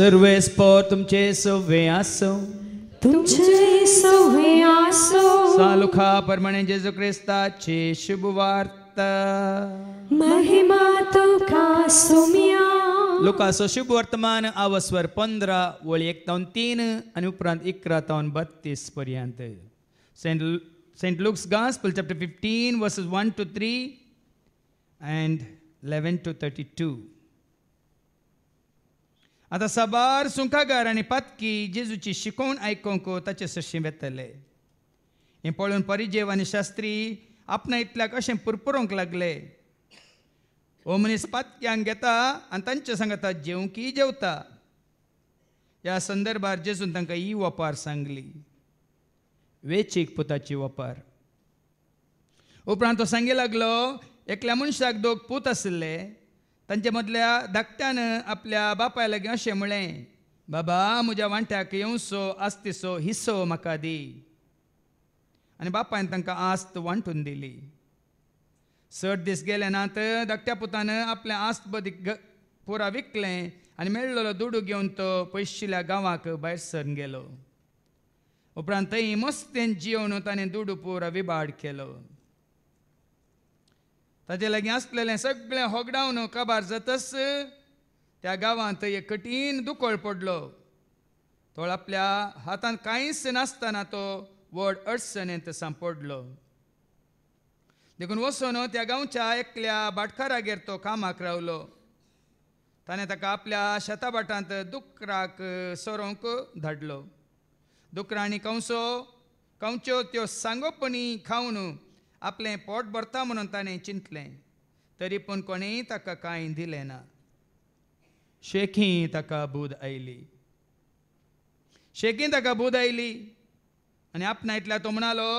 सर्वे spore तुमचे सवे आसो तुमचे सवे आसो सालुखा परमणे जेजू क्रिस्ताची शुभवार्ता महिमा तुका सुम्या लुकाचो शुभ वर्तमान आवस्वर 15 वळी 1 तावन 3 आणि उपरांत 11 तावन 32 पर्यंत. Saint Luke's Gospel chapter 15 verses 1 to 3 and 11 to 32. आता साबार सुंकागार आनी पातकी जेजूची शिकोवन आयकोंक ताचे सशी वेतले. हें पळोवन परिजेव आनी शास्त्री आपणा इतल्याक अशें पुरपुरोंक लागले. हो मनीस पातक्यांक घेता आनी तांचे सांगता जेवंकी जेवता. ह्या संदर्भार जेजून तांकां ही वपार सांगली, वेचीक पुताची वपार. उपरांत तो सांगे लागलो, एकल्या मनशाक 2 पूत आशिल्ले. तांचे मदल्या धाकट्यान आपल्या बापाय लागीं अशें म्हळें, बाबा म्हज्या वांट्याक येवसो आस्तीचो हिस्सो म्हाका दी. आनी बापायन तांकां आस्त वांटून दिली. 6 दीस गेले नात धाकट्या पुतान आपलें आस्त बदीक पुरा विकलें आनी मेळ्ळलो दुडू घेवन तो पयशिल्ल्या गांवाक भायर सरून गेलो. उपरांत थंय मस्तेन जिवन ताणें दुडू पुरा विबाड केलो. ताचे लागीं आसलेलें सगळें होगडावन काबार जातच त्या गांवांत एक कठीण दुकोळ पडलो. तो आपल्या हातांत कांयच नासतना तो व्हड अडचणेंत सांपडलो. देखून वचून त्या गांवच्या एकल्या भाटकारागेर तो कामाक रावलो. ताणें ताका आपल्या शेताभाटांत दुकराक सोरोंक धाडलो. दुकरांनी कवच्यो त्यो सांगोपणी खावन आपलें पोट भरता म्हणून ताणें चिंतलें. तरी पूण कोणेंय ताका कांय दिलें ना. शेखी ताका बूद आयली आनी आपणा इतल्या तो म्हणालो,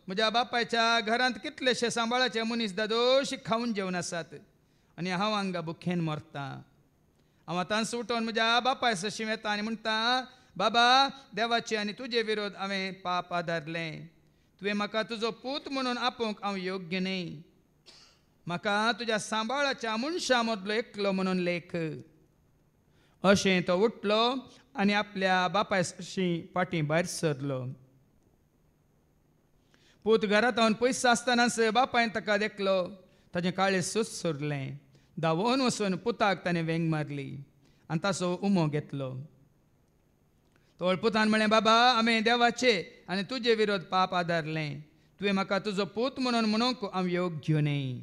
म्हज्या बापायच्या घरांत कितलेशे सांबाळाचे मनीस दादोशी खावन जेवन आसात आनी हांव हांगा भुकेन मरतां. हांव आतां सुटोवन म्हज्या बापाय सशी येता आनी म्हणटा, बाबा देवाचे आनी तुजे विरोध हांवें पाप आदारलें. तुवें म्हाका तुजो पूत म्हणून आपोवंक हांव योग्य न्ही. म्हाका तुज्या सांबाळाच्या मनशा मदलो एकलो म्हणून लेख. अशें तो उठलो आनी आपल्या बापाय सशी फाटीं भायर सरलो. पूत घरांत हांवन पयस आसतनाच बापायन ताका देखलो. ताचें काळें सुरलें. धांवून वचून पुताक ताणें वेंग मारली आनी ताचो उमो घेतलो. तो पुतान म्हळें, बाबा हांवें देवाचे आनी तुजे विरोध पाप आदारलें. तुवें म्हाका तुजो पूत म्हणून म्हणूंक हांव योग्य न्ही.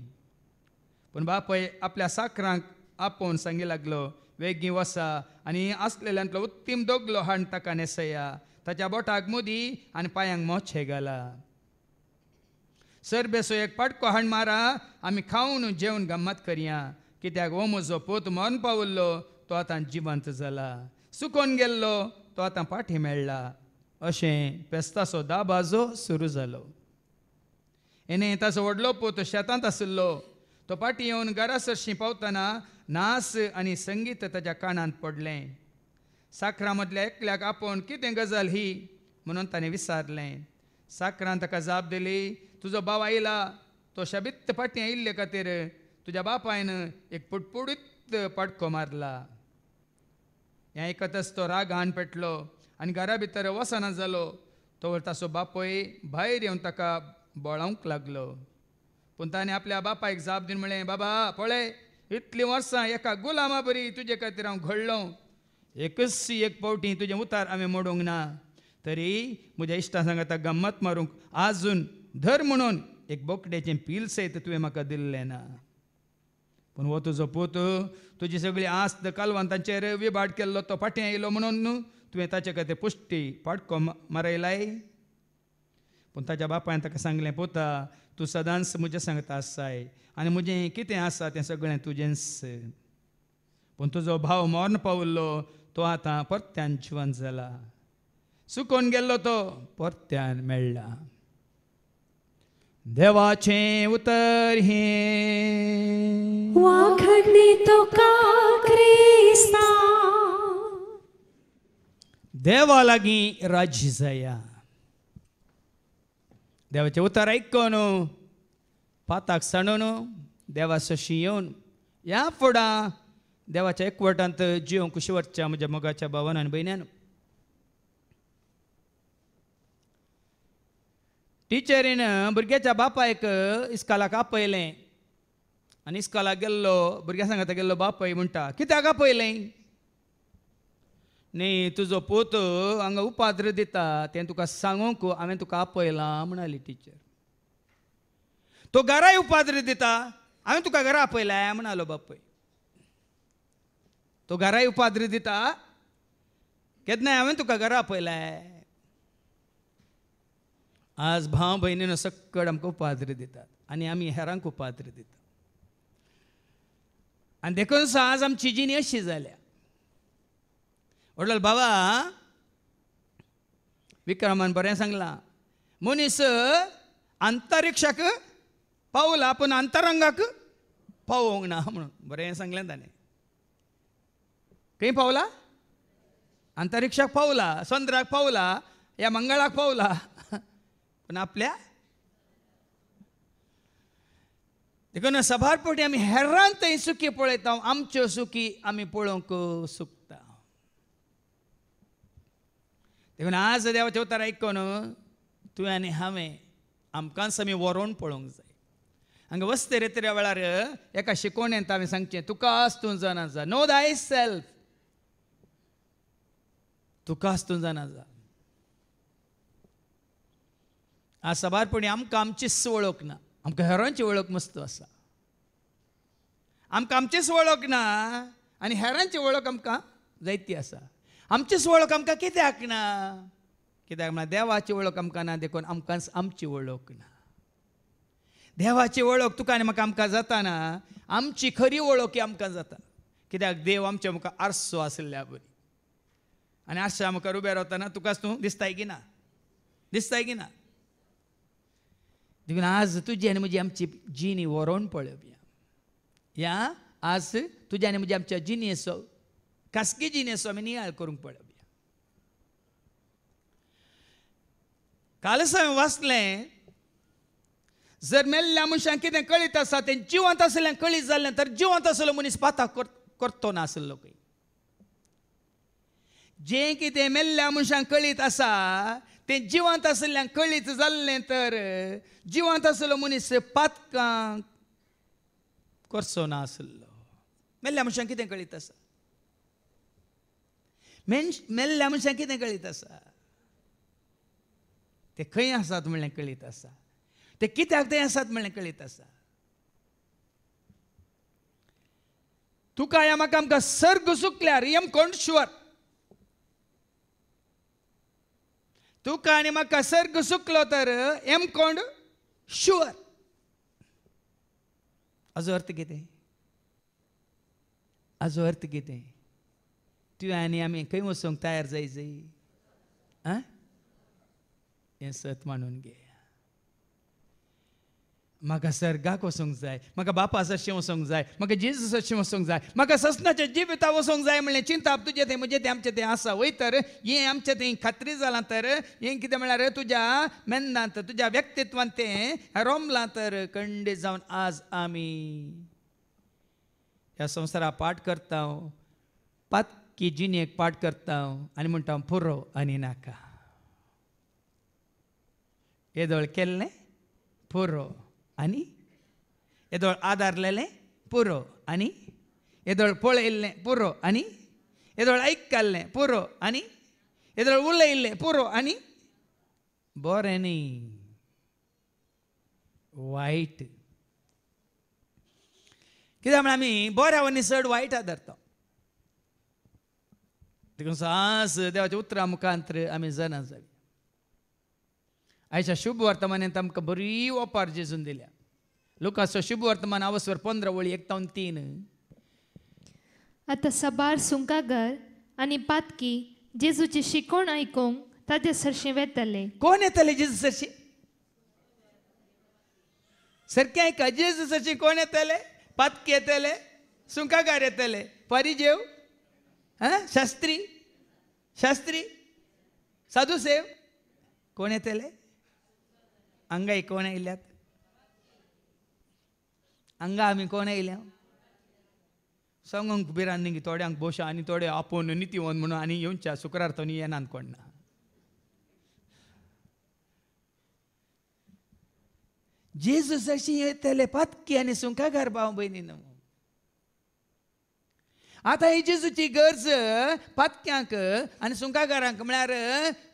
पूण बापाय आपल्या साकरांक आपोवन सांगी लागलो, वेगीं वसा आनी आसलेल्यांतलो उत्तीम दोगलो हाडून ताका न्हेसया. ताच्या बोटाक मुदी आनी पांयांक मोछे घाला. सरबेसो एक पाटको हाडून मारा, आमी खावन जेवन गम्मत करया. कित्याक हो म्हजो पूत मरण पावल्लो, तो आतां जिवंत जाला. सुकोवन गेल्लो, तो आतां फाटीं मेळ्ळा. अशें फेस्ताचो दाबाजो सुरू जालो. हेणें ताचो व्हडलो पूत शेतांत आशिल्लो. तो फाटीं येवन घरा सरशीं पावतना नास आनी संगीत ताच्या कानांत पडलें. साकरा मदल्या एकल्याक आपोवन कितें गजाल ही म्हणून ताणें विचारलें. साकरान ताका जाप दिली, तुजो भाव आयला. तो शाबित्त फाटीं आयिल्ले खातीर तुज्या बापायन एक पुडपुडीत पाटको मारला. हें आयकतच तो रागान पेटलो आनी घरा भितर वसना जालो. तो ताचो बापूय भायर येवन ताका बोळावंक लागलो. पूण ताणें आपल्या बापायक जाप दिवन म्हळें, बाबा पळय, इतलीं वर्सां एका गुलामा बरी तुजे खातीर हांव घडलो. एक पावटी तुजें उतार हांवें मोडूंक ना. तरी म्हज्या इश्टां सांगता गम्मत मारूंक आजून धर म्हणून एक बोकड्याचें पील सयत तुवें म्हाका दिल्लें ना. पूण हो तुजो पूत तुजी सगळी आस्त कालवंतांचेर विबाड केल्लो तो फाटीं आयलो म्हणून तुवें ताचे खातीर पुश्टी पाटको मारयलाय. पूण ताच्या बापायन ताका सांगलें, पुता तूं सदांच म्हजे सांगता आसाय आनी म्हजें कितें आसा तें सगळें तुजेंच. पूण तुजो भाव मरण पावल्लो, तो आतां परत्यान जिवंत जाला. सुकोवन गेल्लो तो परत्यान मेळ्ळा. देवाचें उतर हें वाखडणी तुका क्रिस्ता. देवा लागीं राज्य जाया. देवाचें उतर आयकून पाताक सांडून देवा सशी येवन ह्या फुडां देवाच्या एकवटांत जिवंक शेवटच्या म्हज्या मोगाच्या भावान आनी भयण्यान, टिचरीन भुरग्याच्या बापायक इस्कालाक आपयलें आनी इस्कालाक गेल्लो भुरग्या सांगाता गेल्लो बापाय म्हणटा, कित्याक आपयलें? न्ही, तुजो पोत हांगा उपाद्र दिता तें तुका सांगूंक हांवें तुका आपयलां म्हणाली टिचर. तो घराय उपाद्र दिता, हांवें तुका घरा आपयलां म्हणालो बापाय. तो घराय उपाद्र दिता, केन्नाय हांवें तुका घरा आपयलां. आज भाव भयणीनो सक्कड आमकां उपाद्र दितात आनी आमी हेरांक उपाद्र दिता. आनी देखून आज आमची जिणी अशी जाल्या. वडलो बाबा विक्रमान बरें सांगलां, मनीस अंतरिक्षाक पावला पूण अंतरंगाक पावोंक ना म्हणून बरें सांगलें ताणें. खंय पावला? अंतरिक्षाक पावला, चंद्राक पावला, ह्या मंगळाक पावला, पण आपल्या देखून सभारपोटी आमी हेरांतय सुखी पळयता, आमच्यो सुखी आमी पळोवंक सुकता. देखून आज देवाचें उतर आयकून तुवें आनी हांवें आमकांच आमी व्हरोन पळोवंक जाय. हांगा वस्ते रेत्र्या वेळार एका शिकोवण्यांत हांवें सांगचें, तुकाच तूं जाणा जा. नो थाय सेल्फ. तुकाच तूं जाणा जा. आज सभारपणी आमकां आमचीच वळख ना, आमकां हेरांची वळख मस्त आसा. आमकां आमचीच वळख ना आनी हेरांची वळख आमकां जायती आसा. आमचीच वळख आमकां कित्याक ना? कित्याक म्हळ्यार देवाची वळख आमकां ना, देखून आमकांच आमची वळख ना. देवाची वळख तुका आनी म्हाका आमकां जाताना आमची खरी वळख ही आमकां जाता. कित्याक देव आमच्या मुखार आरसो आसल्या बरी. आनी आरशा मुखार उबें रावतना तुकाच तूं दिसताय की ना? दिसताय की ना? देखून आज तुजी आनी म्हजी आमची जिणी व्हरोन पळोवया. या आज तुज्या आनी म्हजी आमच्या जिणेचो खासगी जिणेचो आमी नियाळ करूंक पळोवया. कालच हांवें वाचलें, जर मेल्ल्या मनशांक कितें कळीत आसा तें जिवंत आसलें कळीत जाल्लें तर जिवंत आसलो मनीस पाताक करतो नासलो खंय. जें कितें मेल्ल्या मनशांक कळीत आसा तें जिवंत आसल्यांक कळीत जाल्लें तर जिवंत आसलो मनीस पातकांक करचो नासलो. मेल्ल्या मनशांक कितें कळीत आसा? मेल्ल्या मनशांक कितें कळीत आसा? ते खंय आसात म्हणलें कळीत आसा. ते कित्याक थंय आसात म्हणलें कळीत आसा. तुका या म्हाका आमकां सर्ग सुकल्यार एम कोण शुअर. तुका आनी म्हाका सर्ग सुकलो तर एम कोण शुअर. हाजो अर्थ कितें? हाजो अर्थ कितें? तुवें आनी आमी खंय वचूंक तयार जाय. हें सत मानून घे. म्हाका सर्गाक वचूंक जाय, म्हाका बापा जशें वचूंक जाय, म्हाका जेजूस जशें वचूंक जाय, म्हाका ससनाच्या जिविता वचूंक जाय म्हणलें चिंताप तुजें तें म्हजें तें आमचें तें आसा वय तर हें आमचें तें खात्री जालां तर हें कितें म्हळ्यार तुज्या मेंदांत तुज्या व्यक्तित्वांत तें रोमलां तर खंडीत जावन आज आमी ह्या संवसाराक पाठ करता, पातकी जिणेक पाठ करता आनी म्हणटा पुरो आनी नाका. येदोळ केल्लें पुरो आनी येदोळ आदारलेलें पुरो आनी येदोळ पळयल्लें पुरो आनी येदोळ आयकल्लें पुरो आनी येदोळ उलयल्लें पुरो आनी बरें न्ही वायट. कित्याक म्हळ्यार आमी बऱ्या वनी चड वायट आदारता. देखून आज देवाच्या उतरां मुखांतर आमी जाणा जावी. आयच्या शुभ वर्तमानांत आमकां बरी ओपार जेजून दिल्या. लुकाचो शुभ वर्तमान आवसवर 15 वळी 1-3. आतां साबार सुंकागर आनी पातकी जेजूची शिकोवण आयकूंक ताचे सरशी वेतले. कोण येतले जेजू सरशी? सारकें आयका, जेजू सरशी कोण येतले? पातकी येतले, सुंकागार येतले, फारिजेव, शास्त्री साधुसेव कोण येतले? हांगा कोण आयल्यात? हांगा आमी कोण आयल्या? सांगूंक बिरान न्ही थोड्यांक बोशा आनी थोडे आपोवन नितीवन म्हणून आनी येवच्या शुक्रार न्ही येनान कोण ना. जेजूस अशी येतले पातकी आनी सुंकागार भाव भयणीनो. आतां ही जेजूची गरज पातक्यांक आनी सुंकागारांक म्हळ्यार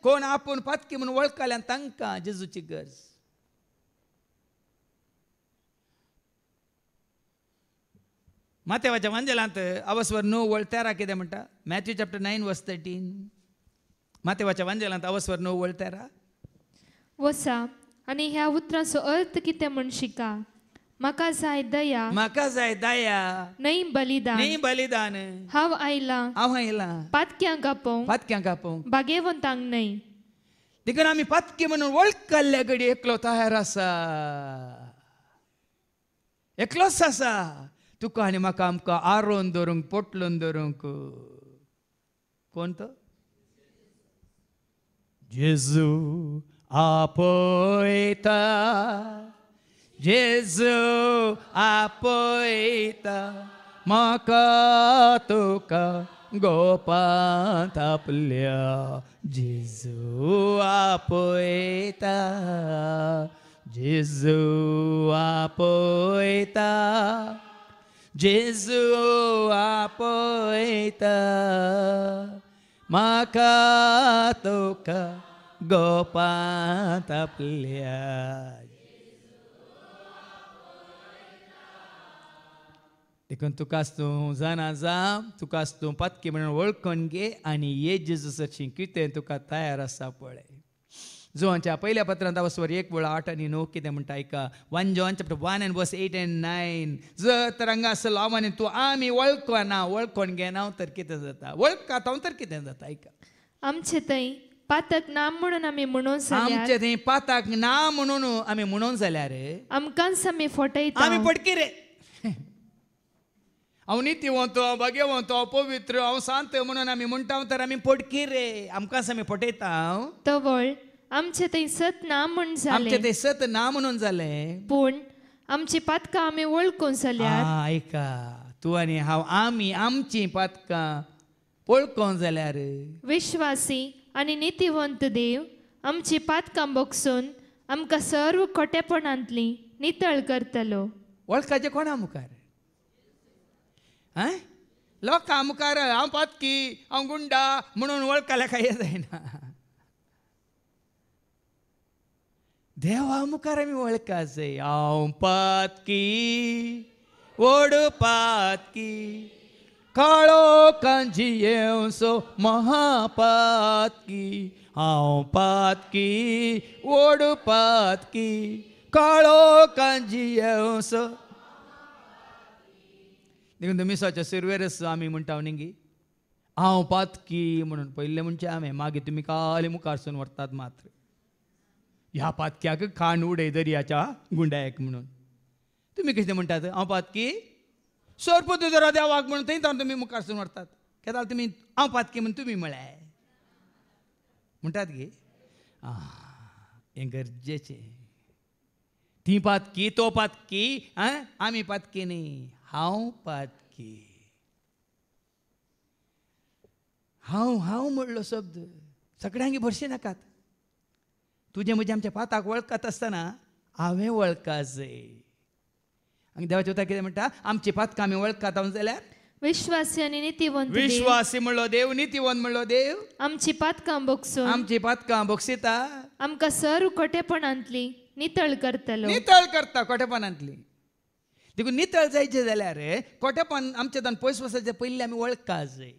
कोण आपूण पातकी म्हणून वळखल्यान तांकां जेजूची गरज. मातेवाच्या वांजेलांत अवस्वर 9 वळ 13 कितें म्हणटा? मॅथ्यू चॅप्टर 9 वर्स 13. मातेवाच्या वांजेलांत अवस्वर 9 वळ 13. वसा आनी ह्या उतरांचो अर्थ कितें म्हूण शिका. म्हाका जाय दया, म्हाका जाय दया न्हय बलिदान. न्ही बलिदान. हांव आयलां हांव आयलां पातक्यांक आपोवंक, पातक्यांक आपोवंक. भाग्यवंतांक न्हय. देखून आमी पातकी म्हणून वळखल्या घडी एकलो तयार आसा. एकलोच आसा. तुका आनी म्हाका आमकां आरोवन दवरूंक पोटलून दवरूंक. कोण तो? जेजू आपयता, जेजू आपयता म्हाका तुका गोपांत आपल्या. जेजू आपयता, जेजू आपयता, जेजू आपयता म्हाका तुका गोपांत आपल्या. देखून तुकाच तूं जाणा जा, तुकाच तूं पातकी म्हणून वळखून घे आनी ये जेजूसाची कितें तुका तयार आसा पळय. जोहांच्या पहिल्या पत्रांत अवस्वर 1 वळ 8 आनी 9 कितें म्हणटा आयका. 1 John chapter 1 and verse 8 and 9. जर तर हांगा असो लावनी तूं आमी वळखना, वळखून घेना तर कितें जाता? वळखात हांव तर कितें जाता? आयका. आमचे थंय पातक नाम म्हणून आमी म्हणून जाल्यार, आमचे थंय पाताक ना म्हणून आमी म्हणून जाल्यार आमकांच आमी फटयता. आमी पडकी रे. हांव नितीवंत, हांव भाग्यवंत, हांव पवित्र, हांव शांत म्हणून आमी म्हणटा तर आमी पडकी रे. आमकांच आमी फटयता. तवळ आमचे थंय सत ना म्हूण आमचे जालें, ते सत ना म्हणून जालें. पूण आमची पातकां आमी वळखून जाल्यार, आयका तूं आनी हांव आमी आमची पातकां पळकोन जाल्यार विश्वासी आनी नितीवंत देव आमची पातकां बोगसून आमकां सर्व खोटेपणांतली नितळ करतलो. वळखाचें कोणा मुखार? लोकां मुखार हांव पातकी, हांव गुंडा म्हणून वळखल्यार काय जायना. देवा मुखार आमी वळखा जाय. हांव पातकी, व्हड पातकी, काळो कांजियेवसो महापातकी. हांव पातकी, व्हड पातकी, काळो कांजियेवसो. देखून मिसाच्या सिरवेरस आमी म्हणटा न्ही हांव पातकी म्हणून. पयले म्हणचे आमी, मागीर तुमी काले मुखारसून व्हरतात मात्र. ह्या पातक्याक खाण उडय दर्याच्या गुंडायक म्हणून. तुमी कितें म्हणटात? हांव पातकी सर्प तुजो देवाक म्हणून थंय तुमी मुखारसून व्हरतात. केदां तुमी हांव पातकी म्हणून तुमी म्हळ्यार म्हणटात गे. हें गरजेचें. ती पातकी, तो पातकी, आमी पातकी न्ही. हांव पातकी. हांव म्हणलो शब्द सगळ्यांक भरशी नाकात. तुजें म्हजें आमच्या पाताक वळखत आसतना हांवें वळखा जाय. आनी देवाच्या उतर कितें म्हणटा? आमची पातकां आमी वळखतात जाल्यार विश्वासी आनी नितीवंत देव विश्वासी म्हणलो देव, नितीवंत म्हणलो देव आमची पातकां बोगसून आमची पातकां बोगसिता, आमकां सर्व खोटेपणांतली नितळ करतलो. नितळ करता खोटेपणांतली. देखून नितळ जायचें जाल्यार खोटेपण आमचें पयस वचचे पयलीं आमी वळखा जाय.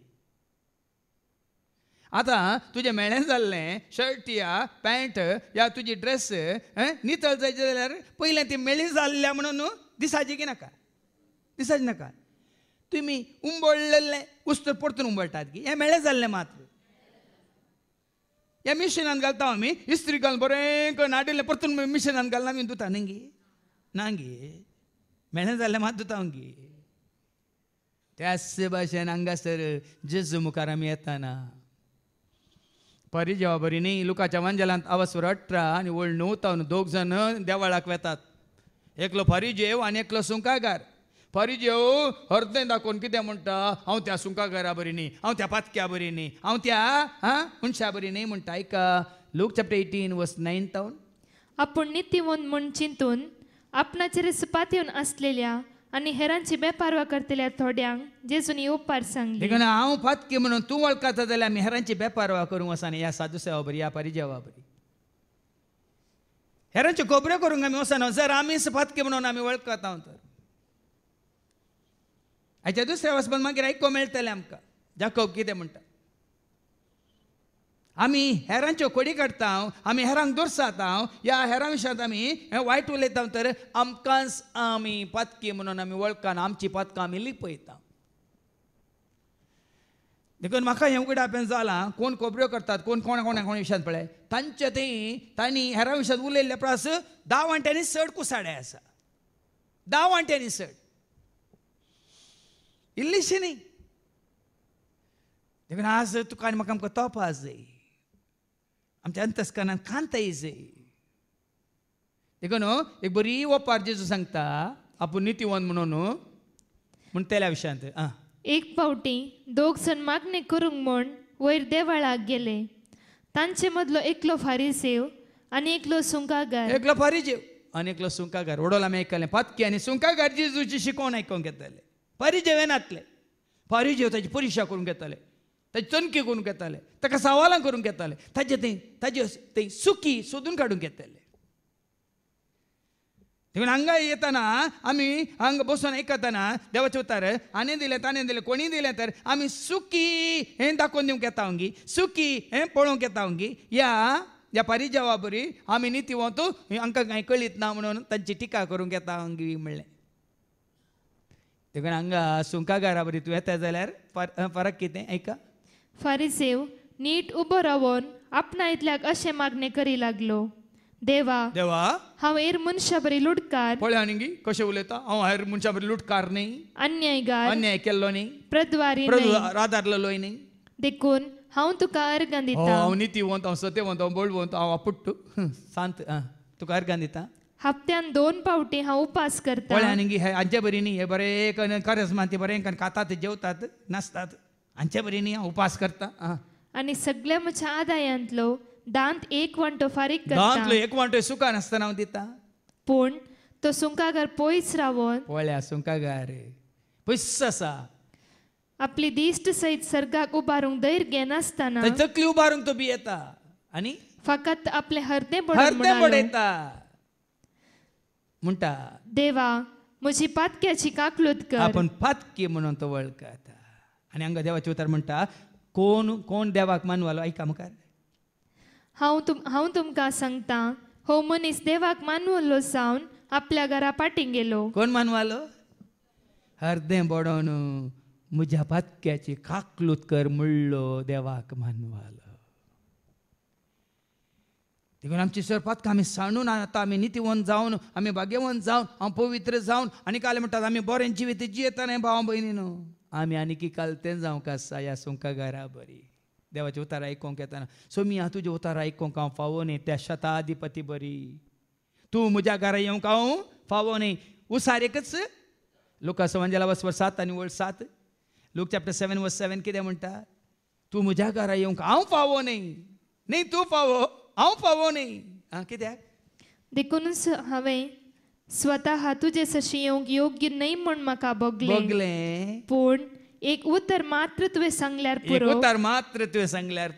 आतां तुजें मेळ्ळें जाल्लें शर्ट या पॅन्ट या तुजी ड्रेस नितळ जायचें जाल्यार पयलें ती मेळ्ळी जाल्ल्या म्हणून दिसाची की नाका? दिसाची नाका. तुमी उंबळलेलें उस्तर परतून उंबळटात की हें मेळ्ळें जाल्लें मात्र. ह्या मिशिनान घालता आमी, इस्त्री घालून बरें करून नाडिल्लें परतून मिशिनान घालून आमी धुता न्ही गे. ना गे, मेळ्ळें जाल्लें मात धुता गे. त्याच भाशेन हांगासर जेजू मुखार आमी येताना परिजेवा बरी न्ही. लुकाच्या वांजेलांत अवस्वर 18 आनी वळ 9 दोग जाण देवाळाक वेतात. एकलो फारिजेव आनी एकलो सुंकागार. फारिजेव हरतें दाखोवन कितें म्हणटा, हांव त्या सुंकाकारा बरी न्ही, हांव त्या पातक्या बरी न्ही, हांव त्या मनशा बरी न्ही म्हणटा. ऐका लूक चॅप्टर 18 वर्स 9 तावन. आपण नित्यवंत म्हूण चिंतून आपणाचेर सुपात येवन असलेल्या आणि हेरांची बेपारवा करतल्या थोड्यांक जेजून येवपार सांगली. देखून हांव पातकी म्हणून तूं वळखता जाल्यार आमी हेरांची बेपारवा करूंक वचना. ह्या साधू सेवा बरी, ह्या परिजेवा बरी. हेरांच्यो खबऱ्यो करूंक आमी वचना. जर आमीच पातकी म्हणून आमी वळखता तर हाच्या दुसऱ्या वचपान मागीर आयको मेळटलें आमकां जाकोब कितें म्हणटा. आमी हेरांच्यो कोडी काडटा, आमी हेरांक दुरसाता, ह्या हेरां विशयांत आमी वायट उलयता तर आमकांच आमी पातकी म्हणून आमी वळखान आमची पातकां आमी लिपयता. देखून म्हाका हें उगड हांवें जालां, कोण खबऱ्यो करतात, कोण कोणा विशयांत पळय, तांच्या तांणी हेरां विशयांत उलयल्ले प्रास 10 वांट्यांनी चड कुसाडे आसा. 10 वांट्यांनी चड, इल्लीशी न्ही. देखून आज तुका आनी म्हाका आमकां तोपास जाय, आमच्या अंतस्करणांत कांताय जाय. देखून एक बरी ओपार जेजू सांगता आपूण नितीवंत म्हणून तेल्या विशयांत. एक फावटी 2 जण मागणी करूंक म्हूण वयर देवाळाक गेले. तांचे मदलो एकलो फारिसेव आनी एकलो सुंकागार. एकलो फारिजेव आनी एकलो सुंकागार. वडोल आमी आयकलें पातकी आनी सुंकागार जेजूची शिकोवन आयकूंक घेताले. फारिजेव येनातले. फारिजेव ताची परिक्षा करूंक घेताले, ताची चणकी करूंक घेताले, ताका सवालां करूंक घेताले, ताजे सुकी सोदून काडूंक घेताले. देखून हांगा येतना आमी हांगा बसून आयकतना देवाचें उतार आनी दिलें ताणें दिलें कोणी दिलें तर आमी सुकी हें दाखोवन दिवंक येता हंगी, सुकी हें पळोवंक येता हंगी. ह्या परिजेवा बरी आमी नितीवंत हांकां कांय कळीत ना म्हणून तांची टिका करूंक येता हंगी म्हणलें. देखून हांगा सुंकागारा बरी तूं येता जाल्यार फरक कितें ऐका. फारिसेव नीट उबो रावन आपणा इतल्याक अशें मागणें करी लागलो, देवा हांव हेर मनशा बरी लुटकार. पळय न्ही कशें उलयता, हांव हेर मनशा बरी लुटकार न्ही, अन्याय केल्लो न्ही, प्रद्वारी रादारलेलोय न्ही. देखून हांव तुका अर्गां दिता. हांव नितीवंत, हांव सत्यवंत, हांव बोळवंत, हांव पुट्टू सांत तुका अर्गां दिता. हप्त्यान 2 फावटी हांव उपास करता. पळय न्ही हे हांचे बरी न्ही, हे बरें करजमाती बरें खातात जेवतात नाचतात, हांचे बरी न्ही, हांव उपास करता. आनी सगळ्या म्हज्या आदायांतलो दांत 1 वांटो फारीक करता. दांतलो 1 वांटो सुका नासतना हांव दिता. पूण तो सुंकागार पयस रावन पळया सुंकागार पयस आसा, आपली दिश्ट सयत सर्गाक उबारूंक धैर्य घेनासतना तकली उबारूंक तो बी येता आनी फकत आपले हरदे बडयता म्हणटा. देवा म्हजी पातक्याची काकलूत कर. आपण पातकी म्हणून तो वळखता. आनी हांगा देवाचे उतर म्हणटा कोण देवाक मानवालो. ऐका मुखार. हांव तुमकां सांगता, हो मनीस देवाक मानवलो जावन आपल्या घरा पाटीं गेलो. कोण मानवालो? हरदें बडोवन म्हज्या पातक्याची काकलूत कर म्हणलो देवाक मानवालो. देखून आमची सर पातकां आमी सांडून आतां आमी नितीवंत जावन आमी भाग्यवंत जावन हांव पवित्र जावन आनी काले म्हणटात आमी बरें जिवीत जियेता न्हय भाव भयणीनो. आमी आनी कालतें जावंक आसा ह्या सुंकागारा बरी. देवाचे उतार आयकोंक येताना सोमी हांव तुजें उतार आयकोंक हांव फावो न्ही, त्या शताधिपती बरी तूं म्हज्या घरा येवंक हांव फावो न्ही. उसार एकच लुका सवंजला वचवर 7 आनी वळ 7. लूक चॅप्टर 7 वर्स 7 कितें म्हणटा? तूं म्हज्या घरा येवंक हांव फावो न्ही तूं फावो, हांव फावो न्ही. कित्याक? देखूनच हांवें स्वता तुजे सशी येवंक योग्य न्हय म्हूण म्हाका भोगलें. पूण एक उतर मात्र तुवें सांगल्यार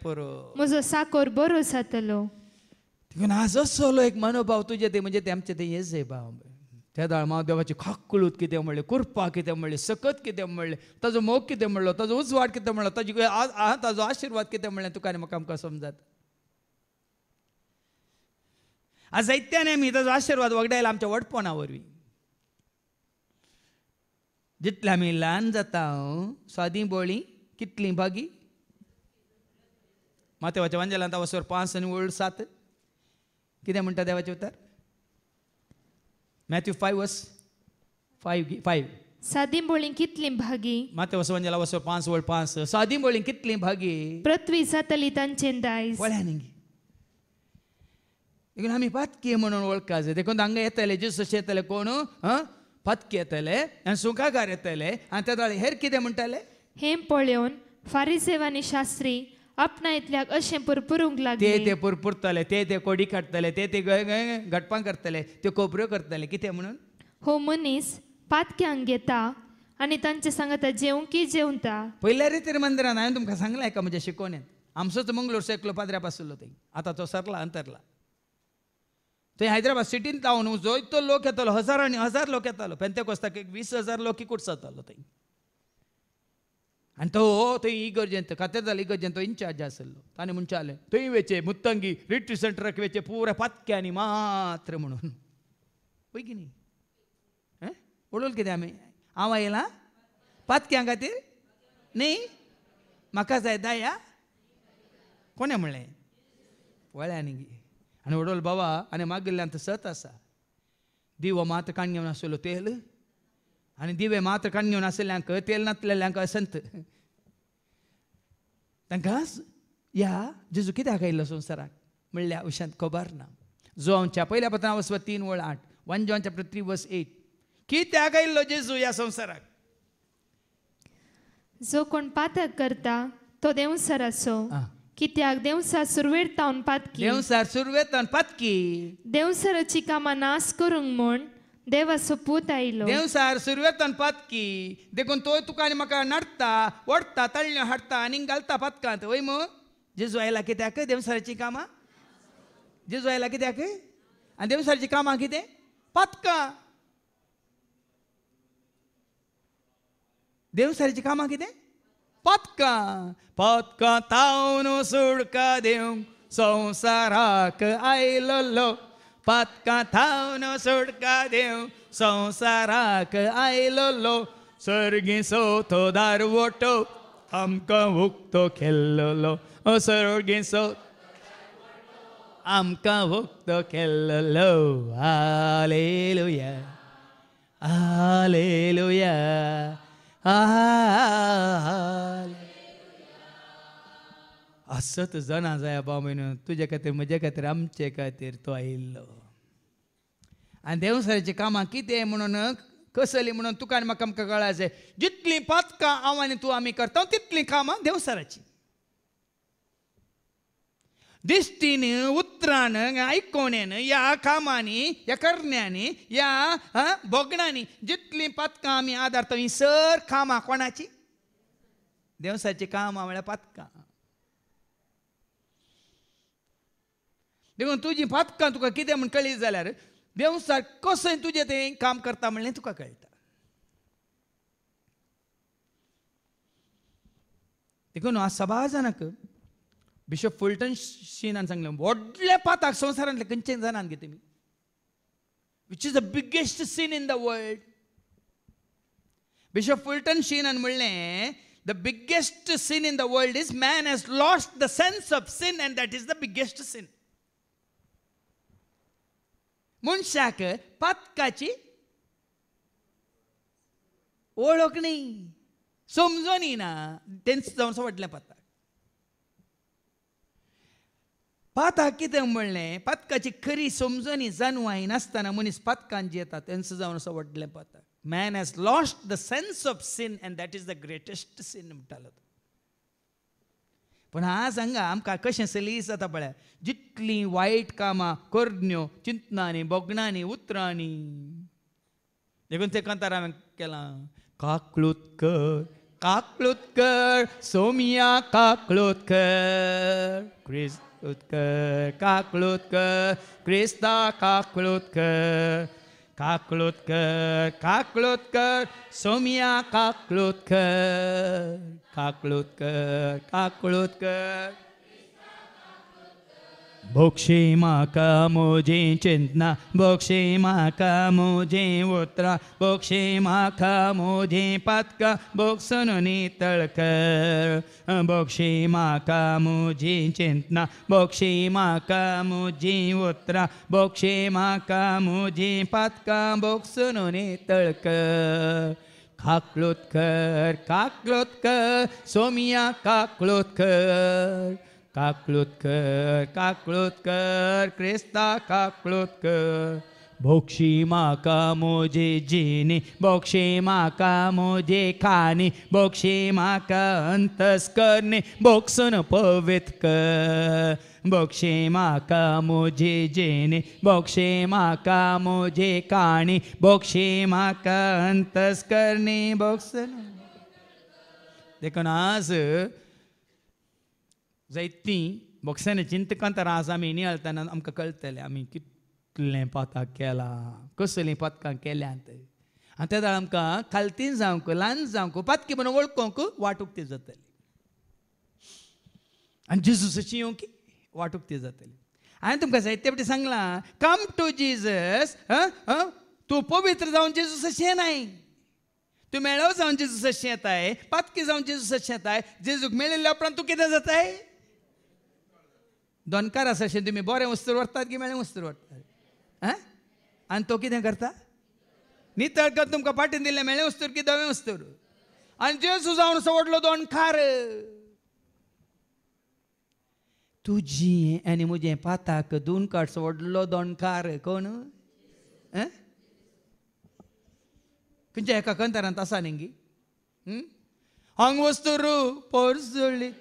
पुरो, म्हजो साकोर बरो जातलो. देखून आज असलो एक मनोभाव तुजे ते म्हणजे ते आमचे ते हेच आहे भाव. त्या दाळ हांव देवाची खाकळूत कितें म्हणलें, कुरपा कितें म्हणलें, सकत कितें म्हणलें, ताजो मोग कितें म्हणलो, ताजो उजवाड कितें म्हणलो, ताजो आशिर्वाद कितें म्हणलें तुका आनी म्हाका आमकां समजत. आज जायत्याने आमी ताजो आशिर्वाद वगडायला आमच्या वडपणा वरवीं. जितले आमी ल्हान जाता सादी बोळी कितलीं भागी. मातेवाच्या वांजेलांत वचोर 5 आनी वळ 7 कितें म्हणटा देवाचें उतर? मॅथ्यू 5 वर्स 5. सादी बोळी कितलीं भागी. माते वचोर 5 वळ 5. सादी बोळी कितलीं भागी. पृथ्वी जातली तांचें दायज. पळया न्ही. देखून आमी पातकी म्हणून वळखा जाय. देखून हांगा येतले जेजूस येतले कोण पत्क येतले आनी सुखाकार येतले आनी त्या वेळार हेर कितें म्हणटाले हें पळोवन फारिसेव आनी शास्त्री आपणायतल्याक अशें पुरपुरूंक ते लागले पुरपुरतले ते कोडी काडटले ते घटपां करतले त्यो कोपऱ्यो करतले कितें म्हणून हो मनीस पातक्यांक घेता आनी तांचे सांगता जेवंकी जेवता पयल्या रितीर मंदिरान हांवें तुमकां सांगलां एका म्हज्या शिकोवण्यान आमचोच मंगळूरचो एकलो पाद्र्या पासलो थंय आतां तो सरला अंतरला थंय हैदराबाद सिटीन जावन जो लोक येतालो हजारांनी हजार लोक येतालो पेंतेकोस्ताक एक 20,000 लोक एकूच जातालो थंय आनी तो थंय इगर्जेंत कातेदाल इगर्जेंत तो इन्चार्ज आसलो ताणें म्हणचालें थंय वेचे मुत्तंगी रिट्रीट सेंटराक वेचे पुऱ्या पातक्यांनी मात्र म्हणून पळय की न्ही उडोवल कितें आमी हांव येयलां पातक्यां खातीर न्ही म्हाका जाय दाया कोणें म्हणलें पळय न्ही आनी उडोवल बाबा आनी मागिल्ल्यान सत आसा दिवो मात्र काण घेवन आसलो तेल आनी दिवे मात्र काण घेवन आसल्यांक तेल नासलेल्यांक असंत तांकां या जेजू कित्याक आयिल्लो संवसाराक म्हणल्या उशांत खबर ना जोच्या पयल्या पत्रां वचप 3:8 1 John chapter 3 verse 8 कित्याक आयिल्लो जेजू ह्या संवसाराक जो कोण पातक करता तो देवसर असो कित्याक देवसार सुरवेर तावन पातकी देवसार सुरवेतान पातकी देवसराची कामां नाश करूंक म्हूण देवाचो पूत आयलो देवसार सुरवेतान पातकी देखून तो तुका आनी म्हाका नडटा ओडटा तळण्यो हाडटा आनी घालता पातकांत वय मग जेजू आयला कित्याक देवसाराची कामां जेजू आयला कित्याक आनी देवसाराची कामां कितें पातकां देवसाराची कामां कितें पातकां पातकां तावन सुडका देवंक संवसाराक आयलो पातकां थावन सुडका देव संवसाराक आयलो सर्गी सोथो दारवटो आमकां उक्तो केल्लो सर्गी सो आमकां उक्तो केल्लो हालेलुया हालेलुया असत जाणा जाय बाबा तुजे खातीर म्हजे खातीर आमचे खातीर तो आयिल्लो आनी देवसाराची कामां कितें म्हणून कसली म्हणून तुका आनी म्हाका आमकां कळाय जाय जितलीं पातकां हांव आनी तूं आमी करता तितलीं कामां देवसाराची दिश्टीन उतरान आयकोण्यान ह्या कामांनी ह्या करण्यांनी ह्या बोगणांनी जितलीं पातकां आमी आदारता ही सर कामां कोणाची देवसाची कामां म्हळ्यार पातकां देखून तुजीं पातकां तुका कितें म्हूण कळ्ळी जाल्यार देवसार कसं तुजें तें काम करता म्हणलें तुका कळटा देखून आज सभा जाणाक बिशप फुलटन शीनान सांगलें व्हडल्या पाताक संवसारांतले खंयचे जाणान गे तुमी which is the biggest sin in the world bishop Fulton शीनान म्हणलें the biggest sin in the world is man has lost the sense of sin and that is the biggest sin मनशाक पातकाची ओळख न्ही समजून येना तेंच जावन व्हडलें पाताक पाताक कितें म्हणलें पातकाची खरी समजणी जाणवाय नासतना मनीस पातकान जियेता तेंच जावन असो व्हडलें पाताक man has lost the sense of sin and that is the greatest sin म्हणटालो पण आज हांगा आमकां कशें सलीस जाता पळय जितलीं वायट कामां करण्यो चिंतनांनी बोगणांनी उतरांनी देखून तें कांतार हांवें केलां काकलूतकर सोमिया काकलूतकर क्रिस्तूतकर काकलूतकर क्रिस्ता काकलूतकर काकलूतकर काकलूतकर सोमिया काकलूतकर काकलूतकर काकलूतकर बोक्षी म्हाका म्हजी चिंतना बोक्षी म्हाका म्हजी उतरां बोक्षी म्हाका म्हजी पातकां बोगसून नितळ कर बोक्षी म्हाका म्हजी चिंतना बोक्षी म्हाका म्हजी उतरां बोक्षी म्हाका म्हजी पातकां बोगसून नितळ कर काकलूतकर काकलूतकर सोमिया काकलूतकर काकलूतकर काकलूतकर क्रिस्ता काकलूतकर बोक्षी माका मोजे जेने बोक्षे माका मोजे खाने बोक्षे माका अंतस करणे बोक्षन पवित्र कर बोक्षे माका मोजे जेने बोक्षे माका मोजे खाणे बोक्षे माका अंतस करणे बोक्षन देखून आज जायती बोक्षाने चिंतकांतर आज आमी नियाळतना आमकां कळटलें आमी कितलें पाताक केला कसलीं पथकां केल्यांत आनी त्या वेळार आमकां खालतीन जावंक ल्हान जावंक पातकी म्हणून वळखूंक वाटूक ती जातली आनी जेजूसाची येवंक वाटूक ती जातली हांवें तुमकां जायते फावटी सांगलां कम टू जिजस तूं पवित्र जावन जेजूसाचें येनाय तूं मेळो जावन जेजूसाचें येताय पातकी जावन जेजूसाचें येताय जेजूक मेळिल्ल्या उपरांत तूं कितें जाताय दोनकार आसा अशें तुमी बरें वस्तूर व्हरतात की मेळ्ळें वस्तूर व्हरतात आनी तो कितें करता नितळ कर तुमकां पाटीन दिल्लें मेळ्ळें वस्तूर की धवें वस्तूर आनी जेजू जावन असो व्हडलो दोनकार तुजी आनी म्हजें पाताक दोन काडसो व्हडलो दोनकार कोण खंयच्या एका कंतारांत आसा न्ही हांग वस्तूर पर्जळीत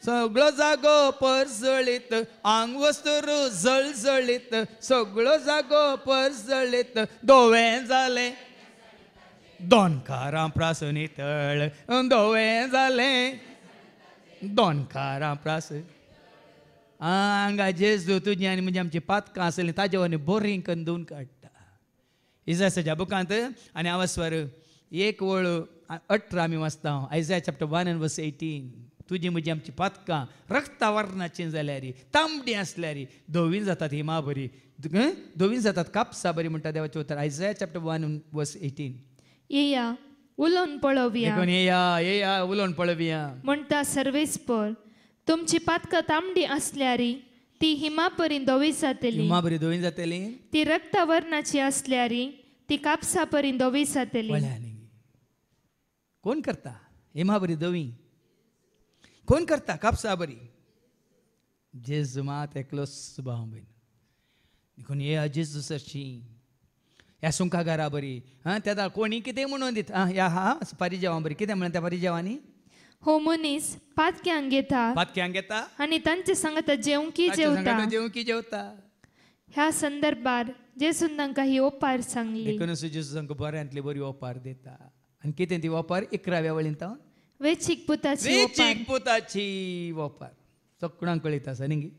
सगळो जागो पर्जळीत आंग वस्तूर जळजळीत सगळो जागो पर्जळीत धोवें जालें दोनकारां प्रास नितळ धोवें जालें दोनकारां प्रास हांगा जेजू तुजी आनी म्हणजे आमची पातकां आसलीं ताजे वनी बोरीं करून धुवन काडटा इसायाच्या बुकांत आनी हांव स्वर एक वळ 18 आमी वाचता आयझाया चॅप्टर 1 and verse 18 तुजी म्हजी आमची पातकां रक्ता वर्णाची जाल्यार तांबडी आसल्यार धोवीं जातात हिमा बरी धोवीं जातात कापसा बरी म्हणटा देवाचें उतर आयझाया चॅप्टर 1 and verse 18 येया उलोवन पळोवया देखून येया उलोवन पळोवया म्हणटा सर्वेस्पर तुमची पातकां तांबडी आसल्यार ती हिमा परीन धवी जातली हिमा बरी धोवीं जातली ती रक्ता वर्णाची आसल्यार ती कापसा परीन धवी जातली कोण करता हिमा बरी धोवीं कोण करता कापसा बरी जेजू मात एकलोच भाव भयण देखून ये जेजू सरची ह्या सुंकागारा बरी त्या कोणी कितें म्हणून दिता ह्या पारिजेवा बरी कितें म्हणून त्या पारिजेवांनी हो मनीस पातक्यांक घेता आनी तांचे सांगता जेवंकी जेवता ह्या संदर्भार जेजून तांकां ही ओपार सांगली देखून जेजू तांकां बऱ्यांतली बरी ओपार दिता आनी कितें ती ओपार 11व्या वळींत वेचीक पुताची ओपार सगळ्यांक कळीत आसा न्ही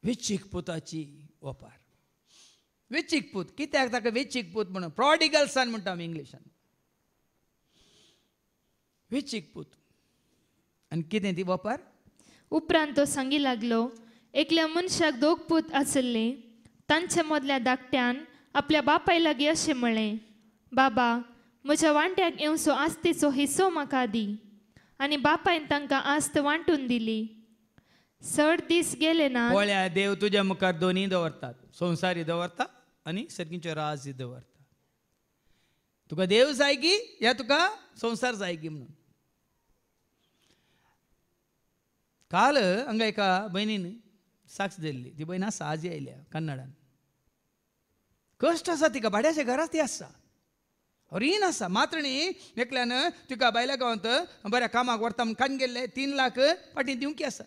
वेचीक पुताची ओपार वेचीक पूत कित्याक ताका वेचीक पूत म्हणून प्रॉडिगल सन म्हणटा आमी इंग्लिशान वेचीक पूत आनी कितें ती ओपार उपरांत तो सांगी लागलो एकल्या मनशाक 2 पूत आसले तांच्या मदल्या धाकट्यान आपल्या बापाय लागीं अशें म्हळें बाबा म्हज्या वांट्याक येवचो आस्तेचो हिस्सो म्हाका दी आनी बापायन तांकां आस्त वांटून दिली 6 दीस गेले ना पळया देव तुज्या मुखार दोनी दवरतात संवसारी दवरता आनी सर्गींचो राज दवरता तुका देव जाय की या तुका संवसार जाय की म्हणून काल हांगा एका भयणीन साक्ष दिल्ली ती भयण आसा आजी आयल्या कन्नडान कश्ट आसा तिका भाड्याच्या घरांत ती आसा रीण आसा मात्रणी एकल्यान तुका बायल्या गांवांत बऱ्या कामाक व्हरता म्हूण काडून गेल्ले 3 लाख फाटीं दिवंकी आसात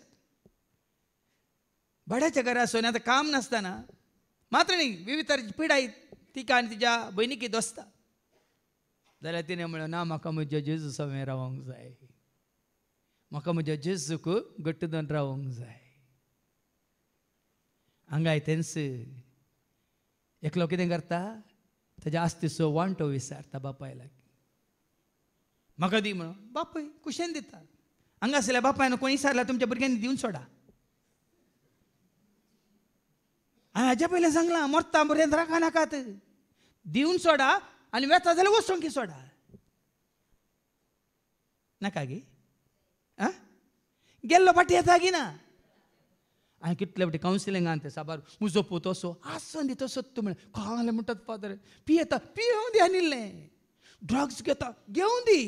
भाड्याच्या घरा आसून आतां काम नासतना मात्रणी विविध तरेची पिडाय तिका आनी तिच्या भयणीकी दोसता जाल्यार तिणें म्हणलें ना म्हाका म्हज्या जेजू समें रावंक जाय म्हाका म्हज्या जेजूक घट्ट धरून रावंक जाय हांगा तेंच एकलो कितें करता ताच्या आस्तीचो वांटो विचारता बापाय लागीं म्हाका दी म्हणून बापूय कुशेन दिता हांगा आसल्या बापायन कोणी विचारल्यार तुमच्या भुरग्यांनी दिवन सोडा हांवें हाज्या पयलें सांगलां मरता बरें राखा नाकात दिवन सोडा आनी वेता जाल्यार वचोंक सोडा नाका गे गेल्लो फाटी येता गी ना हांवें कितले फाटी कावन्सिलिंगान ते साबार म्हजो पूत असो आसन दिता सत्त म्हळें कांगले म्हणटात फादर पियेता पियोंक दी आनिल्लें ड्रग्स घेता घेवून दी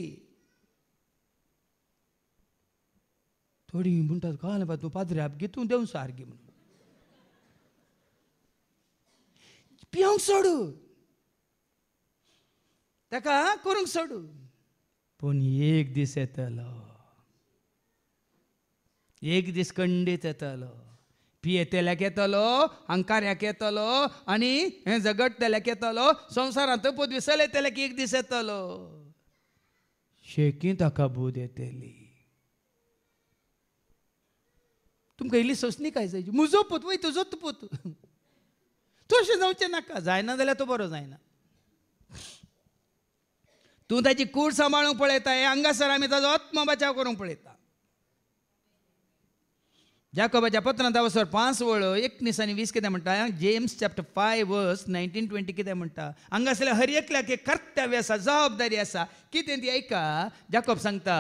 थोडी म्हणटात कांगले फादर तूं पाद्री आप घे तूं देंव सारकी म्हणून पिवंक सोडू, ताका करूंक सोडू. पूण एक दीस येतलो, एक दीस खंडीत येतलो. पियेतेल्याक येतलो, अंकार्याक येतलो, आनी हें झगडतेल्याक येतलो, संवसारांत पदवी चलयतेल्याक एक दीस येतलो. शेकी ताका बूद येतली. तुमकां इल्ली सोंसणी काय जायची. म्हजो पूत वय तुजोच पूत, तूं अशें जावचें नाका. जायना जाल्यार तो बरो जायना. तूं ताची कूड सांबाळूंक पळयता, हे हांगासर आमी ताजो आत्म बचाव करूंक पळयता. जाकोबाच्या पत्रांत वचोर 5:19-20 कितें म्हणटा, जेम्स चॅप्टर 5:19-20 कितें म्हणटा. हांगासरल्या हर एकल्याक एक कर्तव्य आसा, जबाबदारी आसा. कितें ती ऐका. जाकोब सांगता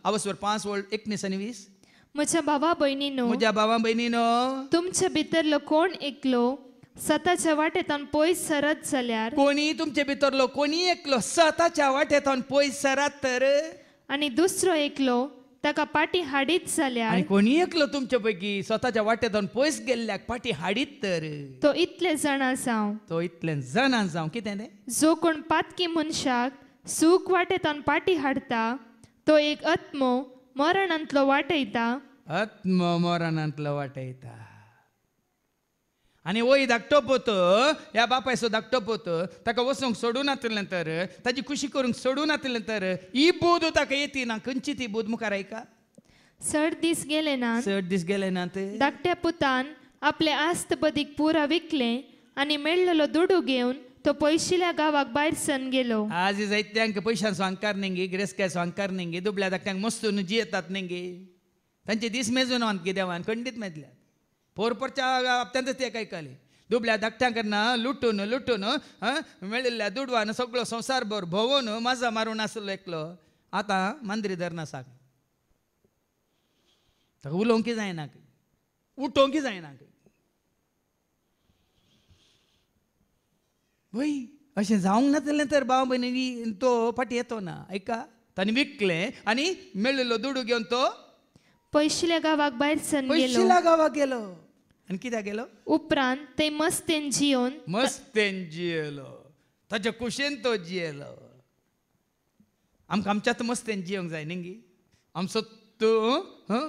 वचोर 5:19-20, म्हज्या भावा भयणीनो, म्हज्या भावा भयणीनो, तुमच्या भितरलो कोण एकलो स्वताच्या वाटेतान पयस सरत जाल्यार, कोणी तुमचे भितरलो कोणी एकलो स्वताच्या वाटेतान पयस सरात तर, आनी दुसरो एकलो ताका पाटी हाडीत जाल्यार, आनी कोणी एकलो तुमचे पैकी स्वताच्या वाटेतान पयस गेल्ल्याक पाटी हाडीत तर, तो इतले जाणा जावं. तो इतलें जाणां जावं. कितें तें? जो कोण पातकी मनशाक सूख वाटेतान पाटी हाडता, तो एक आत्मो मरणांतलो वाटयता, आत्म मरणांतलो वाटयता. आनी वय धाकटो पोत, ह्या बापायचो धाकटो पोत ताका वचूंक सोडून नातलें तर, ताची खुशी करूंक सोडून नातलें तर, ही बूद ताका येती ना. खंयची ती बूद मुखार ऐका. 6 दीस गेले ना, 6 दीस गेले ना ते. धाकट्या पुतान आपले आस्त बदीक पुरा विकलें आनी मेळ्ळलो दुडू घेवन तो पयशिल्या गावाक भायर सन गेलो. आज जायत्यांक पयशांचो अंकार नेंगी, गिरेस्क्याचो अंकार नेंगी, दुबळ्या धाकट्यांक मस्तून जी येतात नेंगी. तांचे दीस मेजून वत देवान खंडीत मेजल्यात. पोरपरच्या हप्त्यांत ते ऐकले. दुबळ्या धाकट्यांकडना लुटून लुटून मेळिल्ल्या दुडवान सगळो संवसारभर भोवून माझा मारून आसलो एकलो. आतां मांद्री धरना साक. ताका उलोवंक जायना, उठोवंक जायना. वय अशें जावंक नातलें तर भाव भयणी तो फाटी येतो ना. ऐका, ताणें विकलें आनी मेळिल्लो दुडू घेवन तो पयशिल्या गावाक भायर सन गेलो. पयशिल्या गावाक गेलो. आनी कित्याक गेलो? उपरांत ते मस्तेन जियोन मस्तेन जियेलो. ताच्या कुशेन तो जियेलो. आमकां आमच्याच मस्तेन जियोंक जाय न्ही. आमचो तो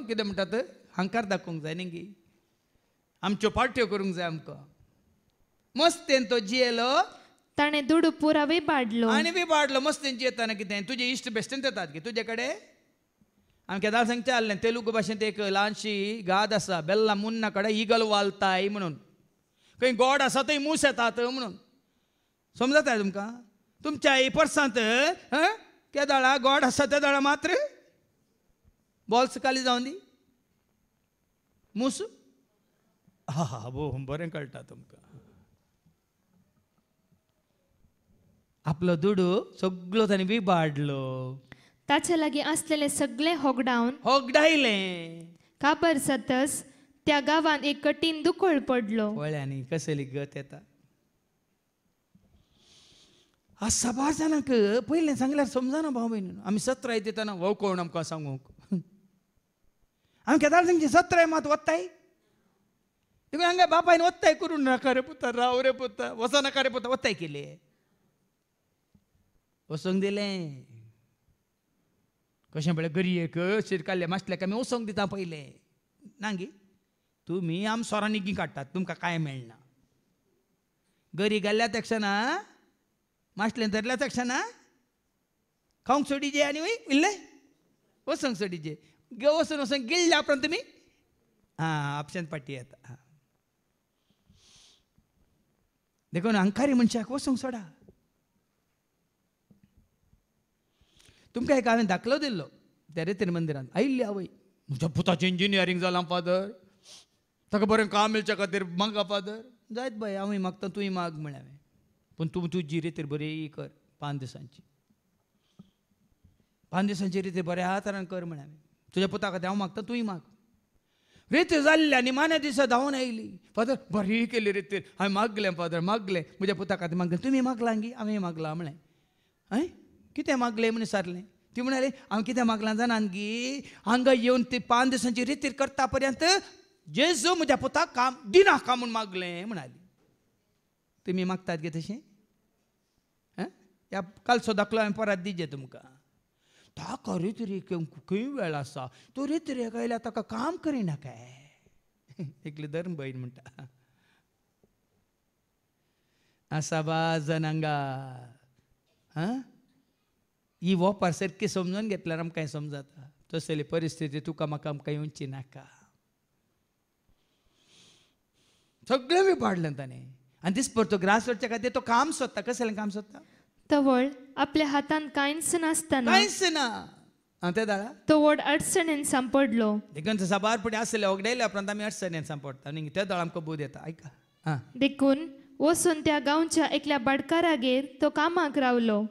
कितें म्हणटात हांकार दाखोवंक जाय न्ही. आमच्यो पार्ट्यो करूंक जाय आमकां. मस्तेन तो जियेलो. ताणें दुडू पुरा विबाडलो. आनी विबाडलो. मस्तेन जियेताना कितें तुजे इश्ट बेश्टेन येतात गे तुजे कडेन. हांवें केदार सांगचें आसलें, तेलुगू भाशेंत एक ल्हानशी गाद आसा, बेल्ला मुन्ना कडेन इगल वालताय म्हणून. खंय गोड आसा थंय मूस येतात म्हणून. समजता तुमकां? तुमच्या पर्सांत केदाळा गोड आसा त्या दाळा मात्र बॉल्स खाली जावन दी मूस. हा बरें कळटा तुमकां. आपलो दुडू सगळो ताणें विबाडलो. ताचे लागीं आसलेले सगळे होगडावन होगडायलें. काबर जातस त्या गांवांत एक कठीण दुकोळ पडलो. पळयांनी कसली गत येता. आज साबार जाणांक पयलें सांगल्यार समजना भाव भयणी. आमी 17 येताना हो कोण आमकां सांगूंक. आमी केदार सांगचे 17 मात वत्ताय. देखून हांगा बापायन वत्ताय करून नाका रे पुता, राव रे पुता, वचो नाका रे पुता, वत्ताय केले. वचोंक दिलें. कशें पळय गरयेक शिरकाल्ले माशल्याक आमी वचोंक दिता पयलें. नांगी तुमी आम सोरांनी गी काडटात, तुमकां कांय मेळना. गरी घाल्ल्या तेक्षना माशलें धरल्या तेक्षना खावंक सोडीजे आनी वय उरले वचोंक सोडीजे. वचून वचोन गिळ्ळ्या उपरांत तुमी आपशांत पाटी येता. देखून अंकारी मनशाक वचोंक सोडा. तुमकां एक हांवें दाखलो दिल्लो त्या रेतीर मंदिरांत. आयिल्ली आवय, म्हज्या पुताचें इंजिनियरींग जालां फादर, ताका बरें काम मेळच्या खातीर मागा फादर. जायत बाय हांवूय मागता तूंय माग म्हळें हांवें. पूण तूं तुजी रेतीर बरी कर 5 दिसांची. 5 दिसांची रेतीर बऱ्या तरान कर म्हळें हांवें. तुज्या पुता खातीर हांव मागता तूंय माग. रेतीर जाल्ल्या निमाण्या दिसा धांवन आयली. फादर बरी केली रेतीर. हांवें मागलें फादर मागलें म्हज्या पुता खातीर मागलें. तुमी मागलां गी हांवें मागलां म्हळें. कितें मागलें म्हणून विचारलें. ती म्हणाली हांव कितें मागलां जाणान गी, हांगा येवन ती 5 दिसांची रेतीर करता पर्यंत जेजू म्हज्या पुताक काम दिना का म्हूण मागलें म्हणाली. तुमी मागतात गे तशें ह्या कालचो दाखलो हांवें परत दिजे तुमकां ताका रेतरेक खंय वेळ आसा तो रेतरेक आयल्यार ताका काम करिना काय एकली धर्म बहीण म्हणटा आसा बा जनांगा ही वोपार सारकी समजून घेतल्यार आमकां कांय समजता तसली परिस्थिती तुका म्हाका आमकां येवची नाका सगळें विबाडलें ताणें आनी दिसभर तो ग्रास करच्या खातीर तो काम सोदता कसलें काम सोदता तवळ आपल्या हातान कांयच नासतना कांयच ना ते दाळा तो व्हड अडचणेन सांपडलो देखून साबार फुडें आसले ओगडायले उपरांत आमी अडचणेन सांपडटा आनी त्या दाळ आमकां बोध येता ऐका देखून वचून त्या गांवच्या एकल्या भाटकारागेर तो कामाक रावलो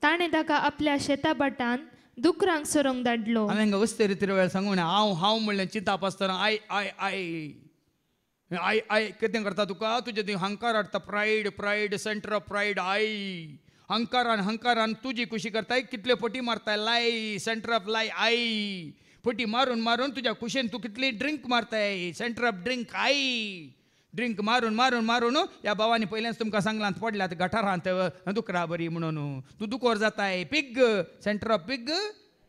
ताणें ताका आपल्या शेता भाटान दुकरांक सोरोंक धाडलो हांवें हांगा वस्ते रितीर वेळ सांगून हांव म्हणलें चिंताप आसतना I I I I I कितें करता तुका तुजे थंय हंकार हाडटा pride pride centre of pride I हंकारान तुजी खुशी करताय कितल्यो फटी मारताय लाई सेंटर ऑफ लाई आय फटी मारून मारून तुज्या कुशेन तूं कितली ड्रिंक मारताय centre of drink I drink मारून मारून मारून ह्या भावानी पयलेंच तुमकां सांगलां पडल्यात गटारांत दुकरा बरी म्हणून तूं दुकोर जाताय पिग सेंटर ऑफ पिग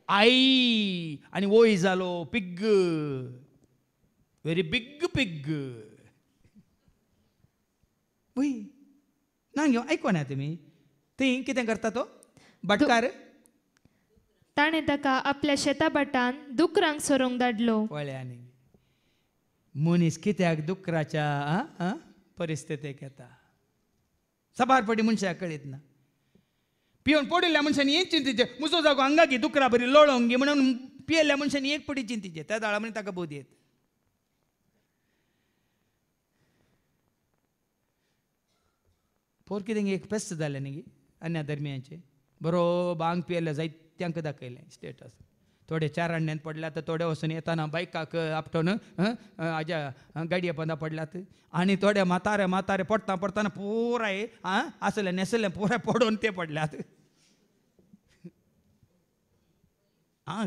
आई आनी वोय जालो पिग व्हेरी बिग पिग वय ना घेव आयकोना तुमी थंय कितें करता तो भाटकार ताणें ताका आपल्या शेता भाटान दुकरांक सोरोंक धाडलो पळ्यांनी मनीस कित्याक दुकराच्या परिस्थितीक येता सबार पडी मनशाक कळीत ना पिवन पडिल्ल्या मनशांनी एक चिंतीचे म्हजो जागो हांगा घे दुकरा बरी लोळोंक घे म्हणून पियेल्ल्या मनशांनी एक पडी चिंतीचे त्या दाळा म्हण ताका बोध येत पोर कितें एक पेस्त जालें न्ही अन्या धर्मियांचे बरो भांग पियेल्ले जायत्यांक दाखयलें स्टेटस थोडे चार आणण्यान पडल्यात थोडे वचून येताना बायकाक आपटोन हाज्या गाडये पंदा पडल्यात आनी थोडे म्हातारे म्हातारे पडटा पडटाना पुराय आसले नेसले पुराय पडोवन ते पडल्यात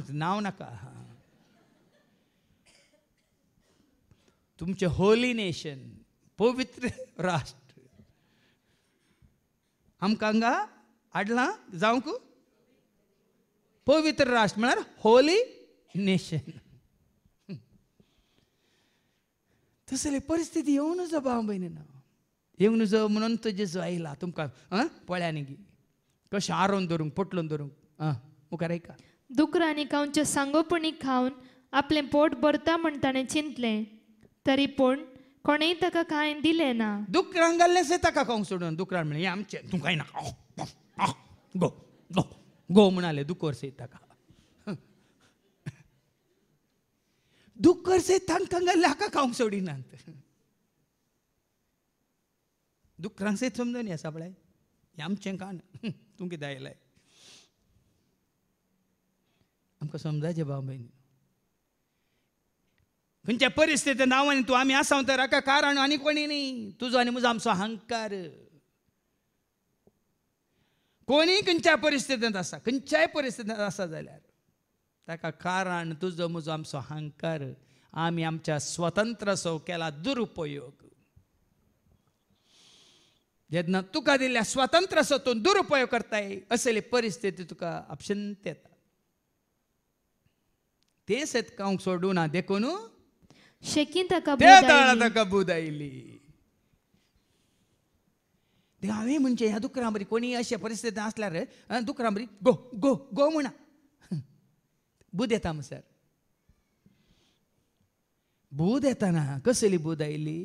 नांव नाका तुमचे होली नेशन पवित्र राष्ट्र आमकां हांगा हाडलां जावंक पवित्र राष्ट्र म्हळ्यार होली नेशन तसली परिस्थिती येवं नजो भाव भयणीनो येवं नजो म्हणून तो जेजू आयला तुमकां पळ्यांनी गी कशें आरोवन धरूंक पटलून धरूंक मुखार ऐका दुकरांनी खावचे सांगोपणी खावन आपलें पोट भरता म्हण ताणें चिंतलें तरी पूण कोणेय ताका कांय दिलें ना दुकरांक घाल्लें ताका खावंक सोडून दुकरान म्हणलें आमचें तूं कांय नाका गो गो गो म्हणाले दुकोर सयत ताका दुकर सयत तांकां घाल्लें हाका खावंक सोडिनात दुकरांक सयत समजून येसा पळय हें आमचें कान तूं कितें आयलाय आमकां समजायचें भाव भयणी खंयच्या परिस्थिती नांवांनी तूं आमी आसा तर हाका कारण आनी कोणी न्ही तुजो आनी म्हजो आमचो अहंकार कोणीय खंयच्या परिस्थितींत आसा खंयच्याय परिस्थितींत आसा जाल्यार ताका कारण तुजो म्हजो आमचो अहंकार आमी आमच्या स्वतंत्रसो केला दुरुपयोग जेन्ना तुका दिल्ल्या स्वतंत्रसो तूं दुरुपयोग करताय असली परिस्थिती तुका आपशंत येता तें शेतकांक सोडून ना देखून शेकीन ताका त्या बोध दाळा आयली. ताका बूद आयली हांवें म्हणजे ह्या दुकरां बरी कोणी अशे परिस्थिती आसल्यार दुकरां बरी गो गो गो म्हणा बूद येता सर बूद येताना कसली बूद आयली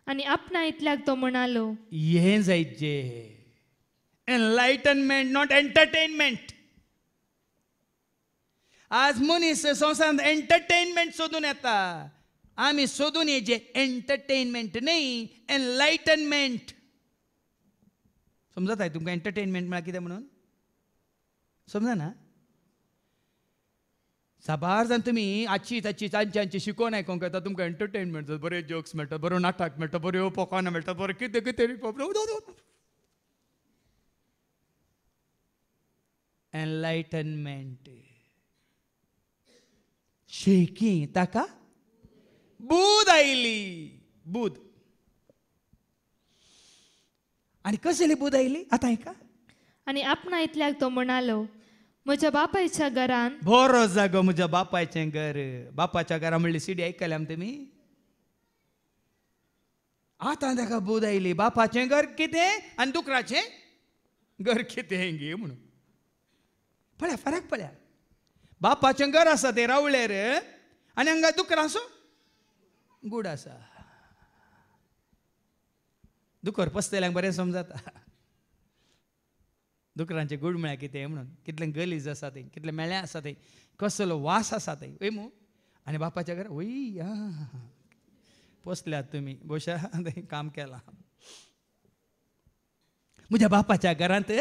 आनी आपणा इतल्याक तो म्हणालो हें जायचे एनलायटनमेंट नॉट एंटरटेनमेंट आज मनीस संवसारांत एंटरटेनमेंट सोदून येता आमी सोदून येजे एंटरटेनमेंट न्ही एनलायटनमेंट समजताय तुमकां एंटरटेनमेंट म्हळ्यार कितें म्हणून समजना साबार जाण तुमी आजची ताची तांच्यांची शिकोवन आयकोंक येता तुमकां एंटरटेनमेंट जाता बरे जोक्स मेळटा बरो नाटक मेळटा बऱ्यो पोकाना मेळटा बरें कितें कितें एनलायटनमेंट शेकी ताका बूद आयली बूद आणि कसली बुध आयली आता ऐका. आणि आपणा इतल्याक तो म्हणालो, म्हज्या बापायच्या घरान बरो जागो म्हज्या बापायचें घर. बापाच्या घरा म्हणली सिडी ऐकल्या तुमी. आतां ताका बुध आयली. बापाचें घर कितें आनी दुकराचें घर कितें गे म्हणून. पळया फरक पळया. बापाचें घर आसा तें रावळेर आनी हांगा दुकरां आसूं गूड आसा. दुकर पसतेल्यांक बरें समजता. दुकरांचे गूड म्हळ्यार कितें म्हणून. कितलें गलीज आसा तें, कितलें मेळ्ळें आसा तें, कसलो वास आसा तें. वय मू आनी बापाच्या घरा वय पोसल्यात तुमी बोशा काम केलां. म्हज्या बापाच्या घरांत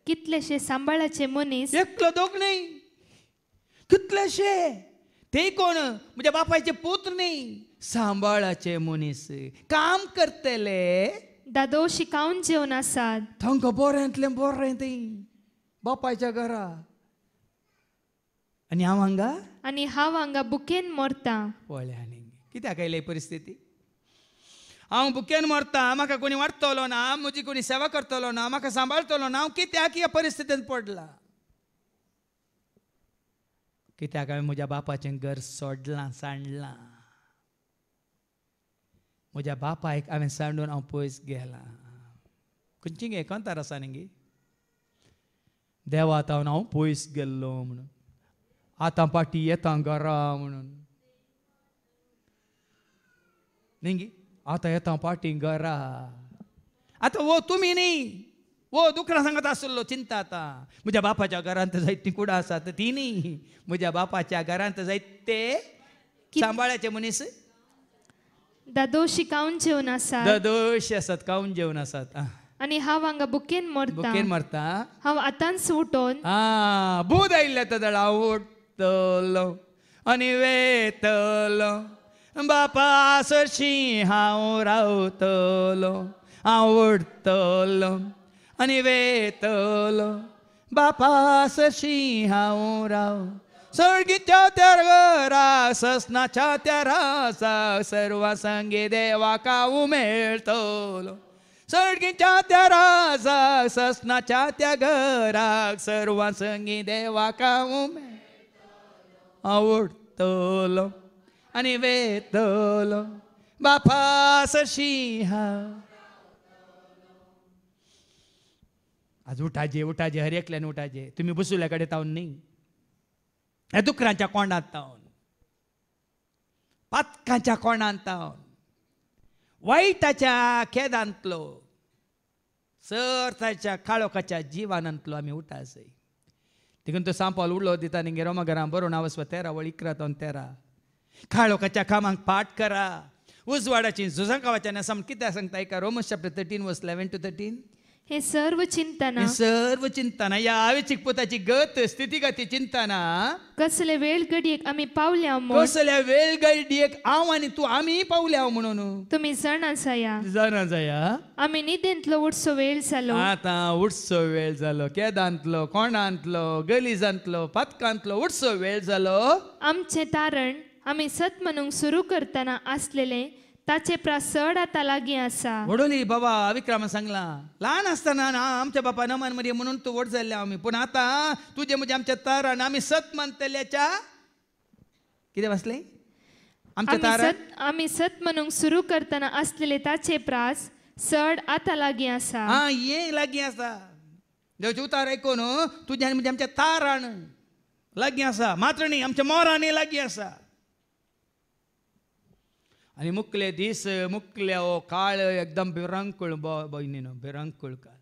कितलेशे सांबाळाचे मनीस एकलो दोग न्ही, कितलेशे. ते कोण म्हज्या बापायचे पुत्र न्ही, सांबाळाचे मनीस, काम करतले. दादो शिकावन जेवन आसात. थंग बऱ्यांतलें बरें तें बापायच्या घरा. आनी हांव हांगा आणि हांव हांगा बुकेन मरता. पळ्यांनी कित्याक आयली परिस्थिती. हांव बुकेन मरता, म्हाका कोणी वाडटलो ना, म्हजी कोणी सेवा करतलो ना, म्हाका सांबाळटलो ना. हांव कित्याक ह्या परिस्थितींत पडला. कित्याक हांवें म्हज्या बापाचें घर सोडलां, सांडलां. म्हज्या बापायक हांवें सांडून हांव पयस गेलां. खंयची गे कंतार आसा न्ही गे. देवात हांव पयस गेल्लो म्हणून. आतां पाटी येता घरा म्हणून न्ही गे. आतां येता पाटी घरा. आतां वो तुमी न्ही, वो दुकरां सांगत आसलो चिंता. आतां म्हज्या बापाच्या घरांत जायतीं कुडां आसात ती न्ही. म्हज्या बापाच्या घरांत जायते सांबाळ्याचे मनीस दादो शिकावन जेवन आसात. ददोश आसात, खावन जेवन आसात. आणि हांव हांगा बुकेन मरता. बुकेन मरता. हांव आतांच उठोन बूद आयिल्ल्या तर हांव उठतलो आनी वेतलो. बापा सरशी हांव रावतलो. हांव उठतलो आनी वेतलो. बापा सरशी हांव राव. सर्गीच्या त्या घरा ससनाच्या त्या रासा सर्वा संगी देवाक हांव मेळटलो. सर्गीच्या त्या रासा ससनाच्या त्या घराक सर्वा संगी देवाक हांव उठतलो आनी वेतलो. बापा सरशी हांव. आज उठाजे उठाजे हर एकल्यान उठाजे. तुम्ही बसुल्या कडेन तावन न्ही, ह्या दुकरांच्या कोंडांत तावन, पातकांच्या कोंडांत तावन, वायटाच्या खेदांतलो, सर्ताच्या काळोखाच्या जिवानांतलो आमी उठासय. देखून तो सांपाल उडलो दिता न्ही रोमा घरां बरोवन हांव वचपा 13 वळ 11 काळोखाच्या कामांक पाठ करा. उजवाडाची झुजांकावाच्या नेसाम कित्याक सांगता ऐका. रोमन्स चॅप्टर 13 वर्स 11 to 13. हे सर्व चिंतना या आवेचिक पोताची गत स्थितीगती चिंतना कसले वेळ घडयेक आमी पावल्या म्हूण. कसल्या वेळ घडयेक हांव आनी तूं आमी पावल्या म्हणून तुम्ही जाणा जाया. आमी न्हिदेंतलो उठसो वेळ जालो. आतां उठसो वेळ जालो. केदांतलो, कोंडांतलो, गलिजांतलो, पातकांतलो उठसो वेळ जालो. आमचे तारण आमी सत म्हणूंक सुरू करतना आसलेले ताचे प्रासड आतां लागीं आसा. वडोली बाबा विक्रम सांगला ल्हान आसतना आमच्या बापा नमान मरी म्हणून तूं व्हड जाल्ले आमी. पूण आतां तुजे म्हणजे आमच्या तारण आमी सत मानतल्याच्या कितें वाचलें. आमच्या तारण आमी सत म्हणूंक सुरू करतना आसलेले ताचे प्रास सड आतां लागीं आसा. हे लागीं आसा. देवचे उतार आयकून तुज्या म्हणजे आमच्या तारण लागीं आसा. मात्र न्ही आमच्या मोरांनी लागीं आसा. आणि मुकले दीस मुकले काळ एकदम भिरांकूळ बहिणीनो भिरांकूळ काळ.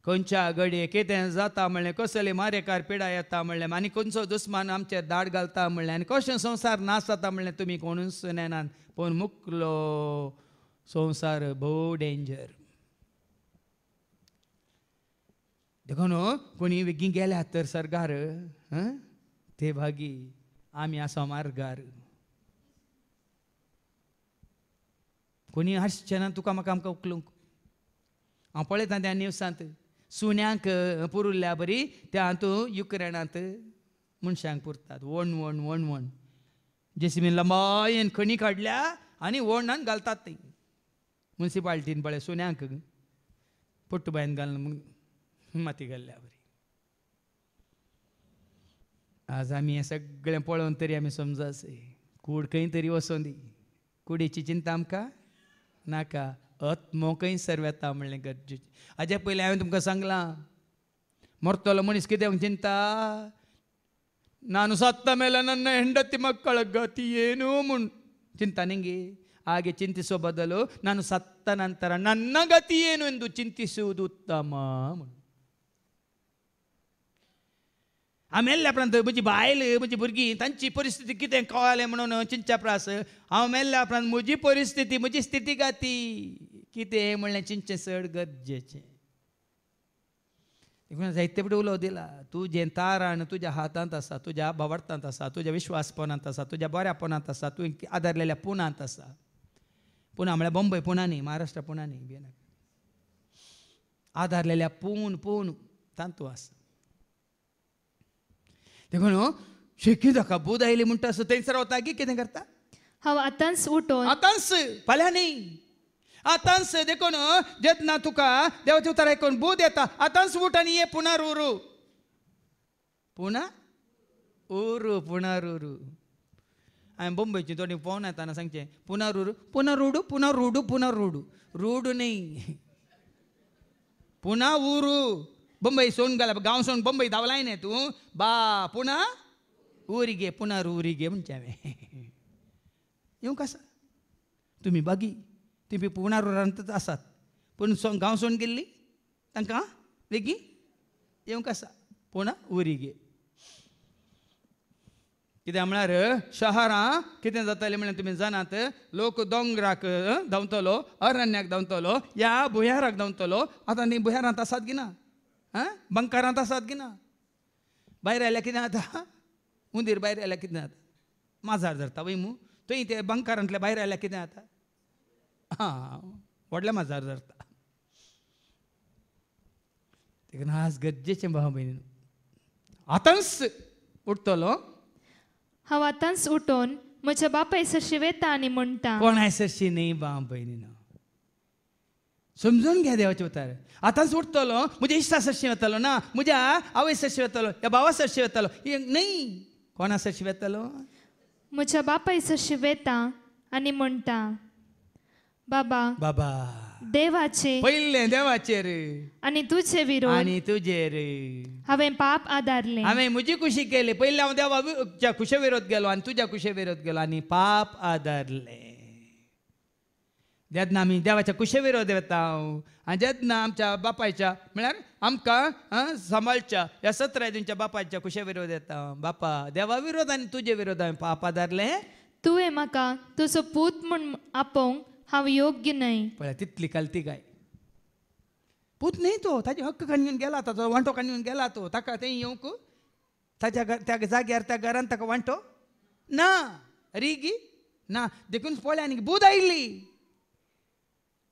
खंयच्या घडये कितें जाता म्हणलें, कसले मारेकार पिडा येता म्हणलें, आनी खंयचो दुस्मान आमचे दाड घालता म्हणलें, आनी कशें संवसार नाश जाता म्हणलें तुमी कोणूच नेनात. पूण मुकलो संवसार भोव डेंजर. देखून कोणी विगी गेल्यात तर सरकार ते भागी आमी आसा मार्गार. कोणी हाडचें ना तुका म्हाका आमकां उखलूंक. हांव पळयता त्या न्यूजांत सुन्यांक पुरिल्ल्या बरी त्या हातूं युक्रेनांत मनशांक पुरतात. वण जेसीबीन लंबायेन खणी काडल्या आनी वणान घालतात. थंय म्युन्सिपाल्टीन पळय सुन्यांक पुट्टू बायन घालून माती घाल्ल्या बरी. आज आमी हें सगळें पळोवन तरी आमी समजास कूड खंय तरी वचोन दी. कुडीची चिंता आमकां नाका, मोखय सर्व येता म्हणलें गरजेचें. हाजे पयलीं हांवें तुमकां सांगलां मरतलो मनीस कित्याक चिंता. ನಾನು ಸತ್ತ ಮೇಲೆ ನನ್ನ ಹೆಂಡತಿ ಮಕ್ಕಳ ಗತಿ ಏನು ಮುನ್ ಚಿಂತ ನಿಂಗೆ. ಹಾಗೆ ಚಿಂತಿಸುವ ಬದಲು ನಾನು ಸತ್ತ ನಂತರ ನನ್ನ ಗತಿ ಏನು ಎಂದು ಚಿಂತಿಸುವುದು ಉತ್ತಮ. आमेल्या उपरांत म्हजी बायल म्हजी भुरगीं तांची परिस्थिती कितें कळ्ळें म्हणून चिंतच्या प्रास. हांव मेल्ल्या उपरांत म्हजी परिस्थिती म्हजी स्थिती गाती कितें म्हणलें चिंतचें चड गरजेचें. जायते फुडें उलोव दिला. तुजें तारण तुज्या हातांत आसा, तुज्या भावार्थांत आसा, तुज्या विश्वासपणांत आसा, तुज्या बऱ्यापणांत आसा, तुवें आदारलेल्या पुनांत आसा. पुना म्हळ्यार बॉम्बे पुना न्ही, महाराष्ट्र पुना न्ही, बी आदारलेल्या पूण तांतू आसा. देखून शेकी जाका बूद आयली म्हणटा आसा थंयसर वता की कितें करता. हांव आतांच उठोन आतांच फाल्यां न्ही, आतांच देखून जेन्ना तुका देवाचें उतर आयकून बूद येता आतांच उठ आनी ये पुनरुरू. पुनरुरू हांवें बॉम्बेची थोडी फोन येताना सांगचें पुनरुरू रूड न्ही पुना ऊरू. बंबई सोन घाला गांव सोन बंबई धांवलाय न्ही तूं बा पुना ಊರಿಗೆ पुनरुರಿಗೆ म्हणचें हांवें. येवंक आसा तुमी बागी तुमी पुनरुरांतच आसात पूण गांव सोन गेल्ली तांकां बेगी येवंक आसा पुनरुರಿಗೆ. कित्याक म्हळ्यार शहरां कितें जातालें म्हळ्यार तुमी जाणात लोक दोंगराक धांवतलो, अरण्याक धांवतलो, ह्या भुंयाराक धांवतलो. आतां न्ही भुंयारांत आसात की ना, बंकारांत आसात की ना. भायर आयल्यार कितें जाता, हुंदीर भायर आयल्यार कितें जाता, माजार धरता वय मू. थंय ते बंकारांतल्या भायर आयल्यार कितें जाता, व्हडले माजार धरता. देखून आज गरजेचें भाव भयणी आतांच उठतलो. हांव आतांच उठोन म्हज्या बापाय सरशी वेता आनी म्हणटा. कोणाय सरशी न्ही भाव भयणी, समजून घ्या देवाचें उतर. आतांच उठतलो म्हज्या इश्टा सरशी वतलो ना, म्हज्या आवय सरशी वतलो, ह्या भावा सरशी वतलो न्ही, कोणा सरशी वतलो. म्हज्या बापाय सरशी वेता आनी म्हणटा बाबा देवाचे पयलें देवाचेर आनी तुजे विरोध आनी तुजेर हांवें पाप आदारलें. हांवें म्हजी खुशी केली. पयलीं हांव देवाच्या खुशे विरोध गेलो आनी तुज्या खुशे विरोध गेलो आनी पाप आदारलें. जेन्ना आमी देवाच्या कुशे विरोध येता आनी जेन्ना आमच्या बापायच्या म्हळ्यार आमकां सांबाळच्या ह्या 17 दिनच्या बापायच्या कुशे विरोध येता. बापा देवा विरोध आनी तुजे विरोध हांवें पाप आदारलें. तुवें म्हाका तुजो पूत म्हूण आपोवंक हांव योग्य न्हय. पळय तितली कालती काय. पूत न्ही तो, ताजे हक्क काणून गेला, ताजो वांटो काणून गेला तो. ताका थंय येवंक ताज्या त्या जाग्यार त्या घरांत ताका वांटो ना, रिगी ना. देखून पळय आनी बूद आयिल्ली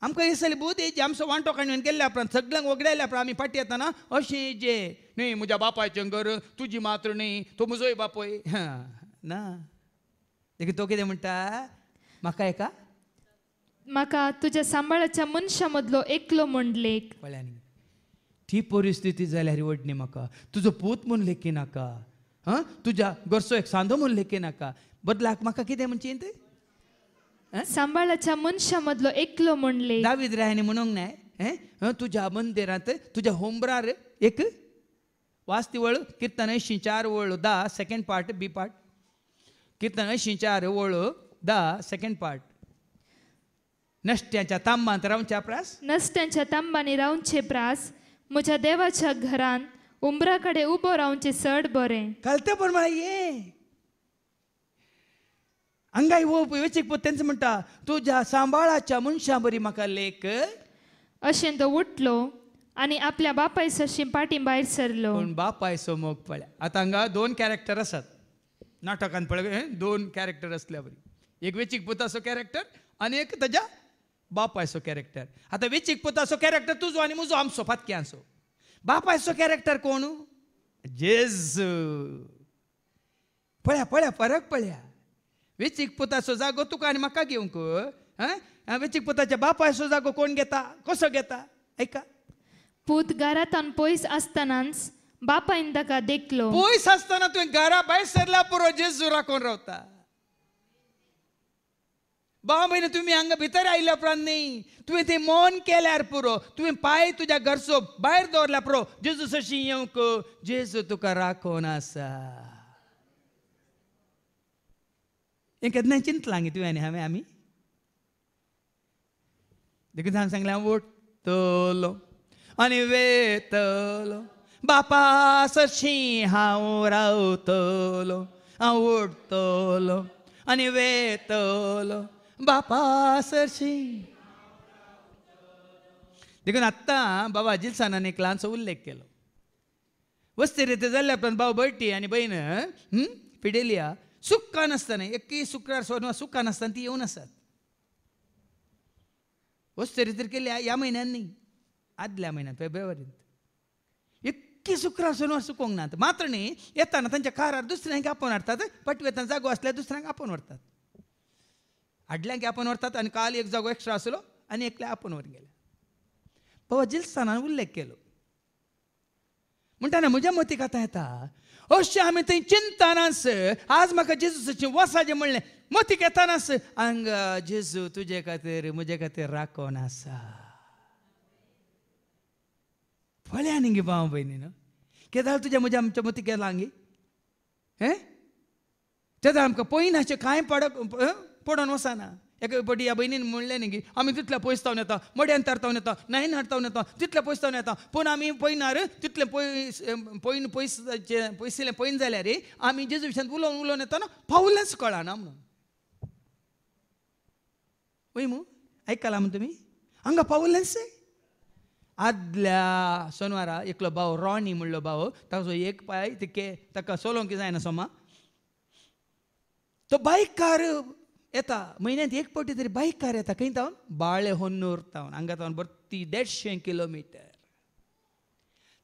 आमकां दिसली बूद येयची. आमचो वांटो काणून गेल्ल्या उपरांत सगळ्यांक वगडायल्या उपरांत आमी फाटी येताना अशें जे न्ही म्हज्या बापायचें घर तुजी मात्र न्ही, तो म्हजोय बापोय ना. देखून तो कितें म्हणटा म्हाका एका म्हाका तुज्या सांबाळाच्या मनशा मदलो एकलो म्हूण लेख. पळय आनी ती परिस्थिती जाल्यार वडणी म्हाका तुजो पूत म्हूण लेखी नाका, तुज्या घरचो एक सांदो म्हूण लेखी नाका. बदलाक म्हाका कितें म्हणचें ते सांबाळाच्या मनशा मदलो एकलो म्हूण लेख. दावीद रायानी म्हणूंक नाय तुज्या मंदिरांत तुज्या होंबरार एक वाचती वळ कीर्तन 84 वळ 10 सेकंड पार्ट बी पार्ट. कीर्तन 84 वळ 10 सेकंड पार्ट. नश्ट्याच्या तांबांत रावच्या प्रास, नश्ट्यांच्या तांबांनी रावचे प्रास, म्हज्या देवाच्या घरांत उंबरा कडेन उबो रावचे चड बरें. कळते पण म्हळ्यार ये अंगाई वो वेचीक पोत तेंच म्हणटा तुज्या सांबाळाच्या मनशा बरी म्हाका लेख. अशें तो उठलो आनी आपल्या बापाय सरशी पाटी भायर सरलो. पूण बापायचो मोग पळय. आतां हांगा 2 कॅरेक्टर आसात नाटकांत. पळय 2 कॅरेक्टर आसल्या बरी. एक वेचीक पुताचो कॅरेक्टर आनी एक ताज्या बापायचो कॅरेक्टर. आतां वेचीक पुताचो कॅरेक्टर तुजो आनी म्हजो आमचो फातक्यांचो. बापायचो कॅरेक्टर कोण जेजू. पळया फरक पळया. वेचीक पुताचो जागो तुका आनी म्हाका घेवंक वेचीक पुताच्या बापायचो जागो कोण घेता कसो घेता ऐका पूत घरांतल्यान पयस आसतनाच बापायन ताका देखलो पयस आसतना तुवें घरा भायर सरला पुरो जेजू राखून रावता भाव बहिणी तुम्ही हांगा भितर आयल्या उपरांत न्ही तुवें तें मौन केल्यार पुरो तुवें पांय तुज्या घरचो भायर दवरल्या पुरो जेजू सशी येवंक जेजू तुका राखून आसा हें केन्ना चिंतलां गे तुवें आनी आमी देखून हांवें सांगलें हांव उठतलो आनी वेतलो बापा सशी हांव रावतलो हांव उठतलो आनी वेतलो बापा सरशी देखून आत्ता बाबा जिल्सानान एक ल्हानसो उल्लेख केलो वस्ती रीती जाल्ल्या उपरांत भाव बर्टी आनी भयण फिडेलिया सुक्कान आसतना एकय शुक्रार सोनवा सुक्कान आसतना ती येवन आसात वस्ती रीती केली ह्या म्हयन्यान न्ही आदल्या म्हयन्यात फेब्रुवारींत एकय शुक्रार सोनवार सुकोवंक नात मात्र न्ही येताना तांच्या कारार दुसऱ्यांक आपोवन हाडटात पटवेतान जागो आसल्यार दुसऱ्यांक आपोवन व्हरतात हाडल्यांक आपोवन व्हरतात आनी काल एक जागो एक्स्ट्रा आसलो आनी एकल्या आपोवन व्हरून गेले बाबा जिल्सानान उल्लेख केलो म्हणटाना म्हज्या मतीक आतां येता अशें आमी थंय चिंतनास आज म्हाका जेजूसाचें वसाचें म्हणलें मतीक येतानास हांगा जेजू तुजे खातीर म्हजे खातीर राखोन आसा पळया न्ही गे भाव भयणीन कितें जालें तुज्या म्हज्या आमच्या मतीक येलां गे हें तें आमकां पयनाचें कांय पडोन वचना एका फावटी ह्या भयणीन म्हणलें न्ही की आमी तितल्या पयस तावन येता मड्यान तारतावन येता न्हंयेन हाडतावन येता तितल्या पयस तावन येता पूण आमी पयनार तितलें पयसिल्लें पयन जाल्यार आमी जेजू विशयान उलोवन येता ना पावलेंच कळना म्हणून वय मू आयकलां म्हणून तुमी हांगा पावलेंच आदल्या सोनवारा एकलो भाव रॉनी म्हणलो भाव ताचो एक पांय ताका चलोवंक जायना सोमा तो बायक कार येता म्हयन्यांत एक फावटी तरी बायक कार येता खंय तावन बाळेहोन्नूर तावन हांगा तावन भरती 150 किलोमिटर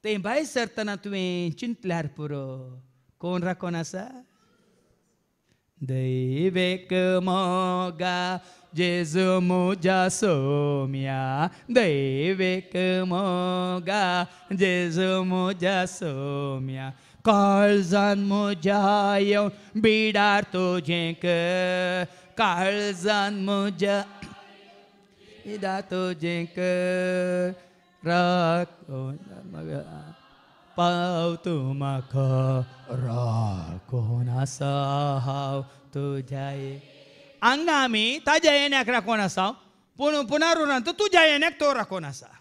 थंय भायर सरतना तुवें चिंतल्यार पुरो कोण राखोन आसा दैवेक मोगा जेजू म्हज्या सोम्या दैवेक मोगा जेजू म्हज्या सोम्या काळजान म्हज्या येवन बिडार तुजें काळजान म्हज्या बिडार तुजें राखोन पाव तूं म्हाका राखोन आसा हांव तुज्या हांगा आमी ताज्या येण्याक राखोन आसा पूण पुनरुरांत तुज्या येण्याक तो राखोन आसा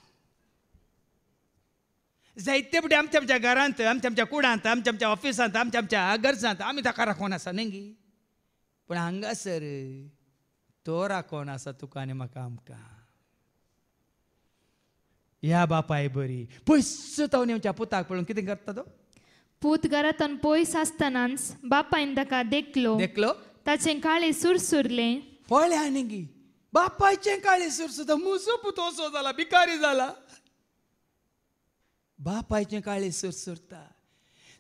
जायते फावटी आमच्या आमच्या घरांत आमच्या कुडांत आमच्या ऑफिसांत आमच्या गरजांत आमी ताका राखोन आसा न्ही गे पूण हांगासर तो राखोन आसा तुका आनी म्हाका आमकां ह्या बापाय बरी पयस तावन येवच्या पुताक पळोवन कितें करता तो पूत घरांतल्यान पयस आसतनाच बापायन ताका देखलो देखलो ताचें काळें सुरसुरलें पळया न्ही गे बापायचें काळें सुरसुरता म्हजो पूत असो जाला भिकारी जाला बापायचें काळें सुरसुरता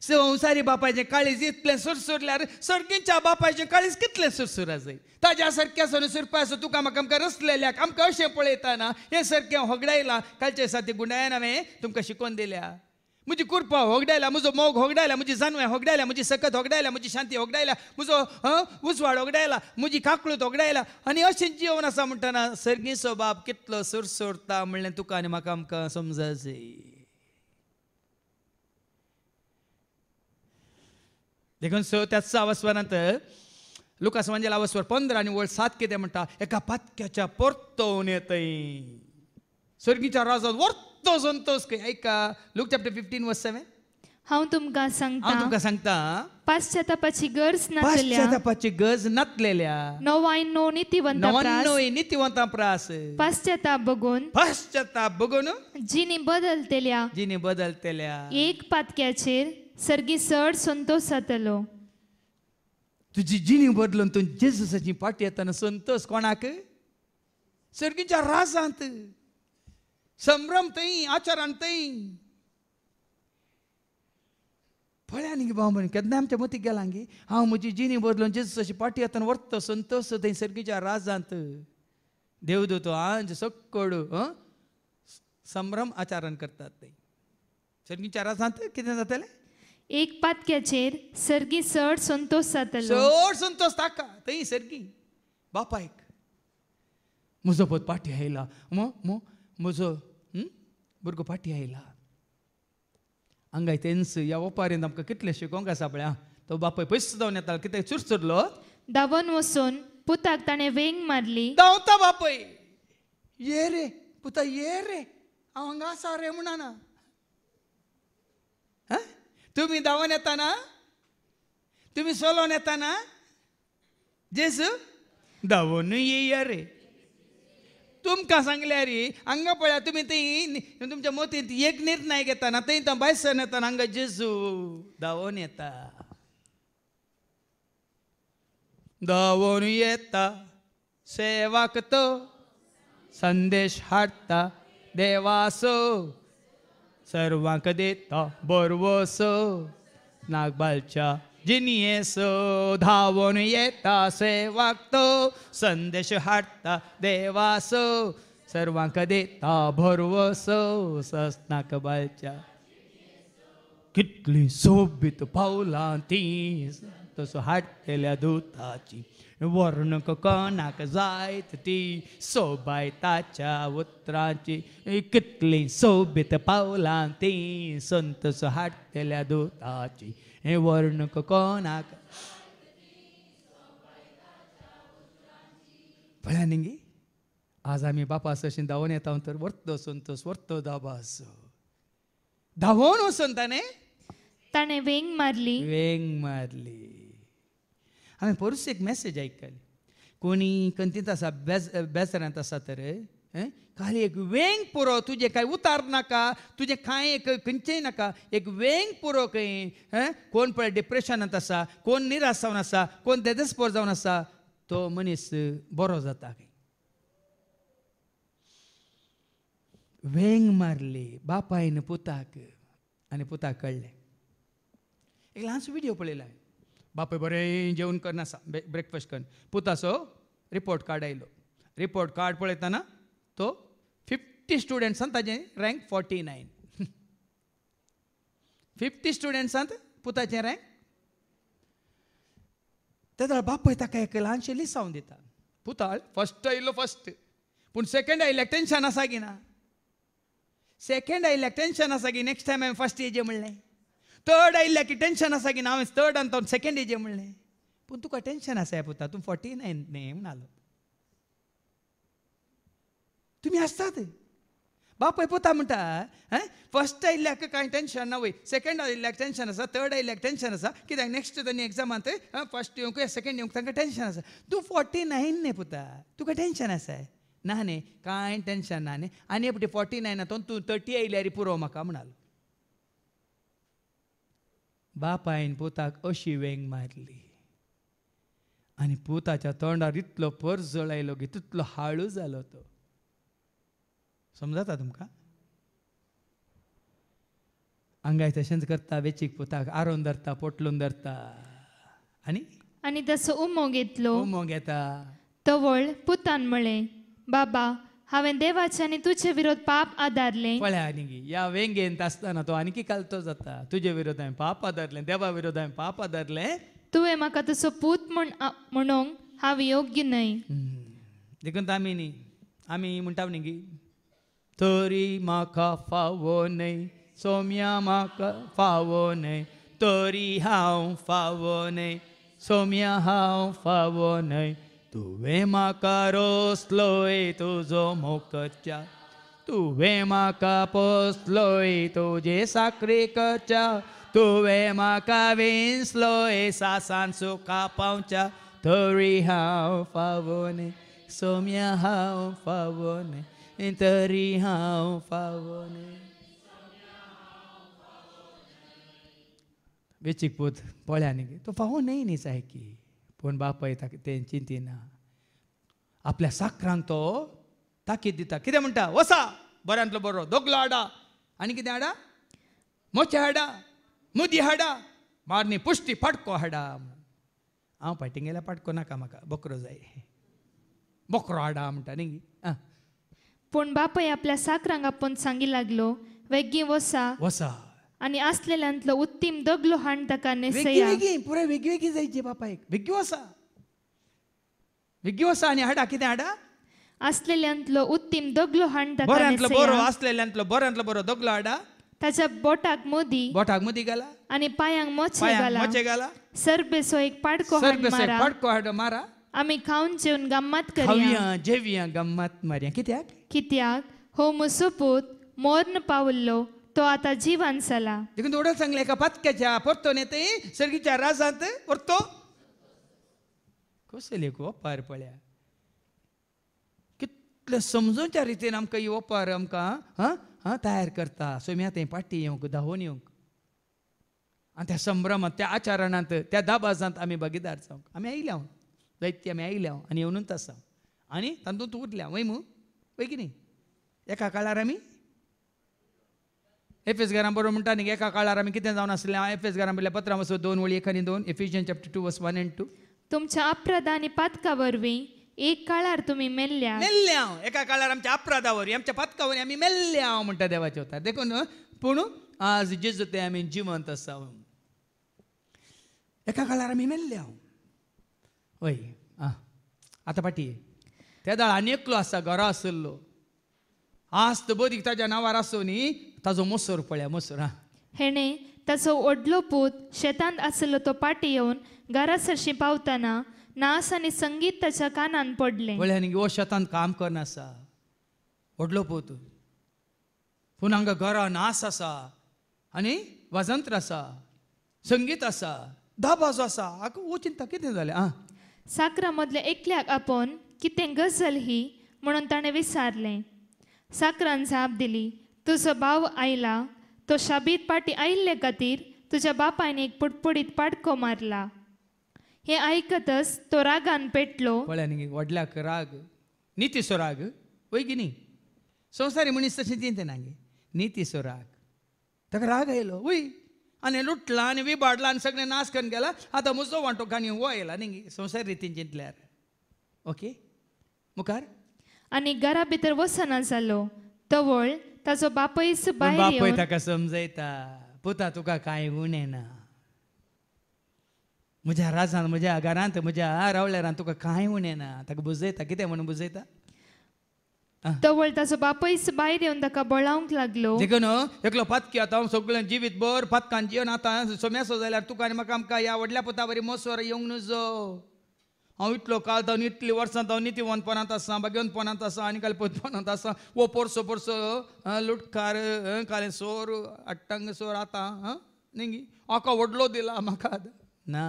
संवसारी बापायचें काळीज इतलें सुरसुरल्यार सर्गीच्या बापायचें काळीज कितलें सुरसुरा जाय ताज्या सारक्या सोन सुरपाचो तुका म्हाका आमकां रसलेल्याक आमकां अशें पळयतना हें सारकें होगडायलां कालचे दिसा ती गुंडायन हांवें तुमकां शिकोवन दिल्या म्हजी कुरपा होगडायला म्हजो मोग होगडायला म्हजी जानवें होगडायला म्हजी सकत होगडायला म्हजी शांती होगडायला म्हजो उजवाड होगडायला म्हजी काकळूत होगडायला आनी अशें जीवन आसा म्हणटना सर्गीचो बाप कितलो सुरसुरता म्हणलें तुका आनी म्हाका आमकां समजायचें देखून त्याच अवस्वरांत लुकास वांजेल अवस्वर 15 आनी वळ 7 कितें म्हणटा एका पातक्याच्या परतोवन येतय सर्गीच्या राजात वर्तो संतोष खंय ऐका लूक चॅप्टर 15 वर्स 7 हांव तुमकां सांगता पाश्चातापाची गरज नासलेल्या पाश्चातापाची गरज नातलेल्या नव्याण्णव नीतिवंतां प्रास पाश्चाताप बघून जिनी बदलतेल्या एक पातक्याचेर सर्गी चड संतोष जातलो तुजी जिणी बदलून तूं जेजूसाची पाटी येताना संतोष कोणाक सर्गीच्या राजांत संभ्रम थंय आचारान थंय पळया न्ही भाव म्हण केन्ना आमच्या मतीक गेलां गे हांव म्हजी जिणी बदलून जेजूसाची पाटी येताना व्हरता संतोष थंय सर्गीच्या राजांत देवदूत आंज सक्कोडू संभ्रम आचरण करतात ते सर्गी चारा सांगते कितें जातलें एक पातक्याचेर सर्गी चड संतोष जातलो चड संतोष ताका थंय सर्गी बापायक म्हजो पोत पाठी आयला म्हजो भुरगो पाठी आयला हांगाय तेन्स ह्या ओपारीन आमकां कितलें शिकोवंक आसा पळय तो बापाय पयस जावन येतालो कितें चुरचुरलो धांवन वचून पुताक ताणें वेंग मारली धांवता बापय ये रे पुता ये रे हांव हांगा आसा रे म्हणना तुमी धांवन येताना तुमी सोलोन येताना जेसू धांवनूय येया रे तुमकां सांगल्या रे हांगा पळया तुमी थंय तुमच्या मोतींत एक निर्णय घेताना थंय तो भायर येताना हांगा जेजू धांवून येता धांवून येता सेवाक तो संदेश हाडटा देवासो सर्वांक देता बरवसो नागबालच्या जिनियेसो धांवून येता सेवाक तो संदेश हाडटा देवासो सर्वांक देता भरवसो सस्नाक बालच्या कितली सोबीत पावलां ती तसो हाडलेल्या दुताची वर्णक कोणाक जायत ती सोबाय ताच्या उतरांची कितली सोबीत पावलां ती संतस हाडलेल्या दुताची हे वर्णक कोणाक पळया न्ही आज आमी बापास अशें धांवून येता तर वर्तो संतोष वर्तो दाबास धांवून वचून ताणें वेंग मारली हांवें परस एक मॅसेज आयकली कोणी कंतीत आसा बेजारांत आसा तर खाली एक वेंग पुरो तुजें कांय उतार नाका तुजें कांय एक खंयचेंय नाका एक वेंग पुरो खंय कोण पळय डिप्रेशनांत आसा कोण निराश जावन आसा कोण देदेस्पर जावन आसा तो मनीस बरो जाता खंय वेंग मारली बापायन पुताक आनी पुताक कळ्ळें एक ल्हानसो व्हिडियो पळयला बापाय बरें जेवण करना आसा ब्रेकफास्ट करून पुताचो रिपोर्ट कार्ड आयलो रिपोर्ट कार्ड पळयतना तो 50 स्टुडंट्सांत ताजें रँक 49 50 स्टुडंट्सांत पुताचें रँक तेदळ बापाय ताका एक ल्हानशें लिसांव दिता पुता फस्ट आयिल्लो फस्ट पूण सेकंड आयिल्ल्याक टेन्शन आसा की ना सेकंड आयिल्ल्याक टेन्शन आसा की नेक्स्ट टायम हांवें फस्ट येजे म्हणलें थर्ड आयिल्ल्याक थेन्शन आसा की ना हांवें थर्ड आनी तो सेकंड येजे म्हणलें पूण तुका टेन्शन आसा पुता तूं 49 न्ही म्हणालो तुमी आसतात बापाय पुता म्हणटा फस्ट आयिल्ल्याक कांय टेन्शन ना वय सेकंड आयिल्ल्याक टेन्शन आसा थर्ड आयिल्ल्याक टेन्शन आसा कित्याक नेक्स्ट तांणी एग्जामांत फस्ट येवंक सेकंड येवंक तांकां टेन्शन आसा तूं 49 न्ही पुता तुका टेन्शन आसा ना न्ही कांय टेन्शन ना न्ही आनी एपटी 49 तूं 30 आयल्यार पुरो म्हाका म्हणालो बापायन पुताक अशी वेंग मारली आनी पुताच्या तोंडार इतलो परजळ आयलो की तितलो हाळू जालो तो समजता तुमकां हांगाय तशेंच करता वेचीक पुताक आरोन धरता पोटलून धरता आनी तसो उमो घेता तवळ पुतान म्हळें बाबा हांवें देवाचे आनी तुजे विरोध पाप आदारलें पळया न्ही ह्या वेंगेंत आसतना तो आनीक कालतो जाता तुजे विरोध हांवें पाप आदारलें देवा विरोध हांवें पाप आदारलें तुवें म्हाका तसो पूत म्हणूंक हांव योग्य न्हय देखून आमी न्ही आमी म्हणटा न्ही तरी म्हाका फावो न्हय सोम्या म्हाका फावो न्हय तरी हांव फावो न्हय सोम्या हांव फावो न्हय तुवें म्हाका रोसलोय तुजो मोकच्या तुवें म्हाका पोसलोय तुजे साकरेकच्या तुवें म्हाका विंसलोय सासान सुका पावच्या तरी हांव फावो न्हय सोम्या हांव फावो न्हय तरी हांव फावो न्हय वेचीक पूत पळया न्ही तो फावो न्हय न्ही सायकी पूण बापाय ताका तें चिंतिना आपल्या साकरांक तो ताकीद दिता कितें म्हणटा वसा बऱ्यांतलो बरो दोगलो हाडा आनी कितें हाडा मोचे हाडा मुदी हाडा मारनी पुश्टी पाटको हाडा हांव फाटीं गेल्यार पाटको नाका म्हाका बकरो जाय बोकरो हाडा म्हणटा न्ही आं पूण बापाय आपल्या साकरांक आपोवन सांगी लागलो वेगी वसा वसा आनी आसलेल्यांतलो उत्तीम दगलो हाण ताका वेगळी नेसया वेगळी पुरे वेगळी जायची बापायक वेगळी वसा आनी हाडा कितें हाडा आसलेल्यांतलो उत्तीम दगलो हाण ताका बऱ्यांतलो बरो नेसया आसलेल्यांतलो बऱ्यांतलो बरो दगलो हाडा ताच्या बोटाक मोदी बोटाक मदीं घाला आनी पांयांक मोचे पांयांक घाला मोचे घाला सरबेसो एक पाडको हाड सरबेसो मारा पडको हाड मारा आमी खावन जेवन गम्मत करया खावया जेवया गम्मत मारया कित्याक कित्याक हो म्हजो पूत मोर्न पावल्लो तो आतां जिवान जाला देखून थोडं सांगले एका पत्क्याच्या परतोन येते सर्गीच्या राजांत परतो कसले ओपार पळया कितले समजूच्या रितीन आमकां ही ओपार आमकां तयार करता सोम्या तें पाटी येवंक धांवून येवंक आनी त्या संभ्रमांत त्या आचरणांत त्या दाबाजांत आमी भागीदार जावंक आमी आयल्या दैत्य आमी आयल्या आनी येवनूच आसा आनी तातूंत उरल्या वय मू वय की न्ही एका काळार आमी एफेसकारां बरोबर म्हणटा न्ही एका काळार आमी कितें जावन आसलें हांव एफेसकारां बरयल्या पत्रां वचो 2 वळी 1 आनी 2 एफिशियन चॅप्टर 2 वर्स 1 and 2 तुमच्या अपराध आनी पातका वरवीं एक काळार तुमी मेल्ल्या मेल्ल्या एका काळार आमच्या अपराधावर आमच्या पातकावर आमी मेल्ल्या म्हणटा देवाचे उतार देखून पूण आज जेजू ते आमी जिवंत आसा एका काळार आमी मेल्ल्या वय आतां पाटी त्या दाळ आनी एकलो आसा घरा आसलो आस्त बोदीक ताच्या नांवार आसो न्ही ताजो मसोर पळया मसोर हेणे ताचो व्हडलो पूत शेतांत आसलो तो पाटी येवन घरा सरशी पावतना नास आनी संगीत ताच्या कानान पडलें पळया न्ही हो शेतांत काम करना आसा व्हडलो पूत पूण हांगा घरा नास आसा आनी वाजंत्र आसा संगीत आसा दाबाजो आसा हाका हो चिंता कितें जालें साकरा मदल्या एकल्याक आपोवन कितें गजाल ही म्हणून ताणें विचारलें साकरान जाप दिली तुजो भाव आयला तो शाबीत पाटी आयिल्ले खातीर तुज्या बापायन एक पुडपुडीत पाडको मारला हे आयकतच तो रागान पेटलो पळया न्ही व्हडल्याक राग नितीसो राग वय की न्ही संवसारी मनीस तशें चिंतना गे नितीसो राग ताका राग आयलो वय आनी लुटला आनी विबाडला आनी सगळें नाश करून गेला आतां म्हजो वांटो काणी हो येयला न्ही संवसारी रितीन चिंतल्यार ओके मुखार आनी घरा भितर वसना जालो तवळ ताचो बापयच भायर बापय येवन ताका समजयता पुता तुका कांय उणें ना म्हज्या राजान म्हज्या घरांत म्हज्या रावल्यारान तुका कांय उणें ना ताका बुजयता कितें म्हणून बुजयता तवळ ताचो बापयच भायर येवन ताका बळावंक लागलो देखून एकलो पातकी आतां हांव सगळें जिवीत भर पातकान जिवन आतां सोम्यासो जाल्यार तुका आनी म्हाका आमकां ह्या व्हडल्या पुता बरी मसोर येवंक नजो हांव इतलो काळ जावन इतली वर्सां जावन नितीवंतपणांत आसा भाग्यवंतपणांत आसा आनी कालपतपणांत आसा वो परसो परसो लुटकार काले सोर अट्टंग सोर आतां न्ही हाका व्हडलो दिला म्हाका ना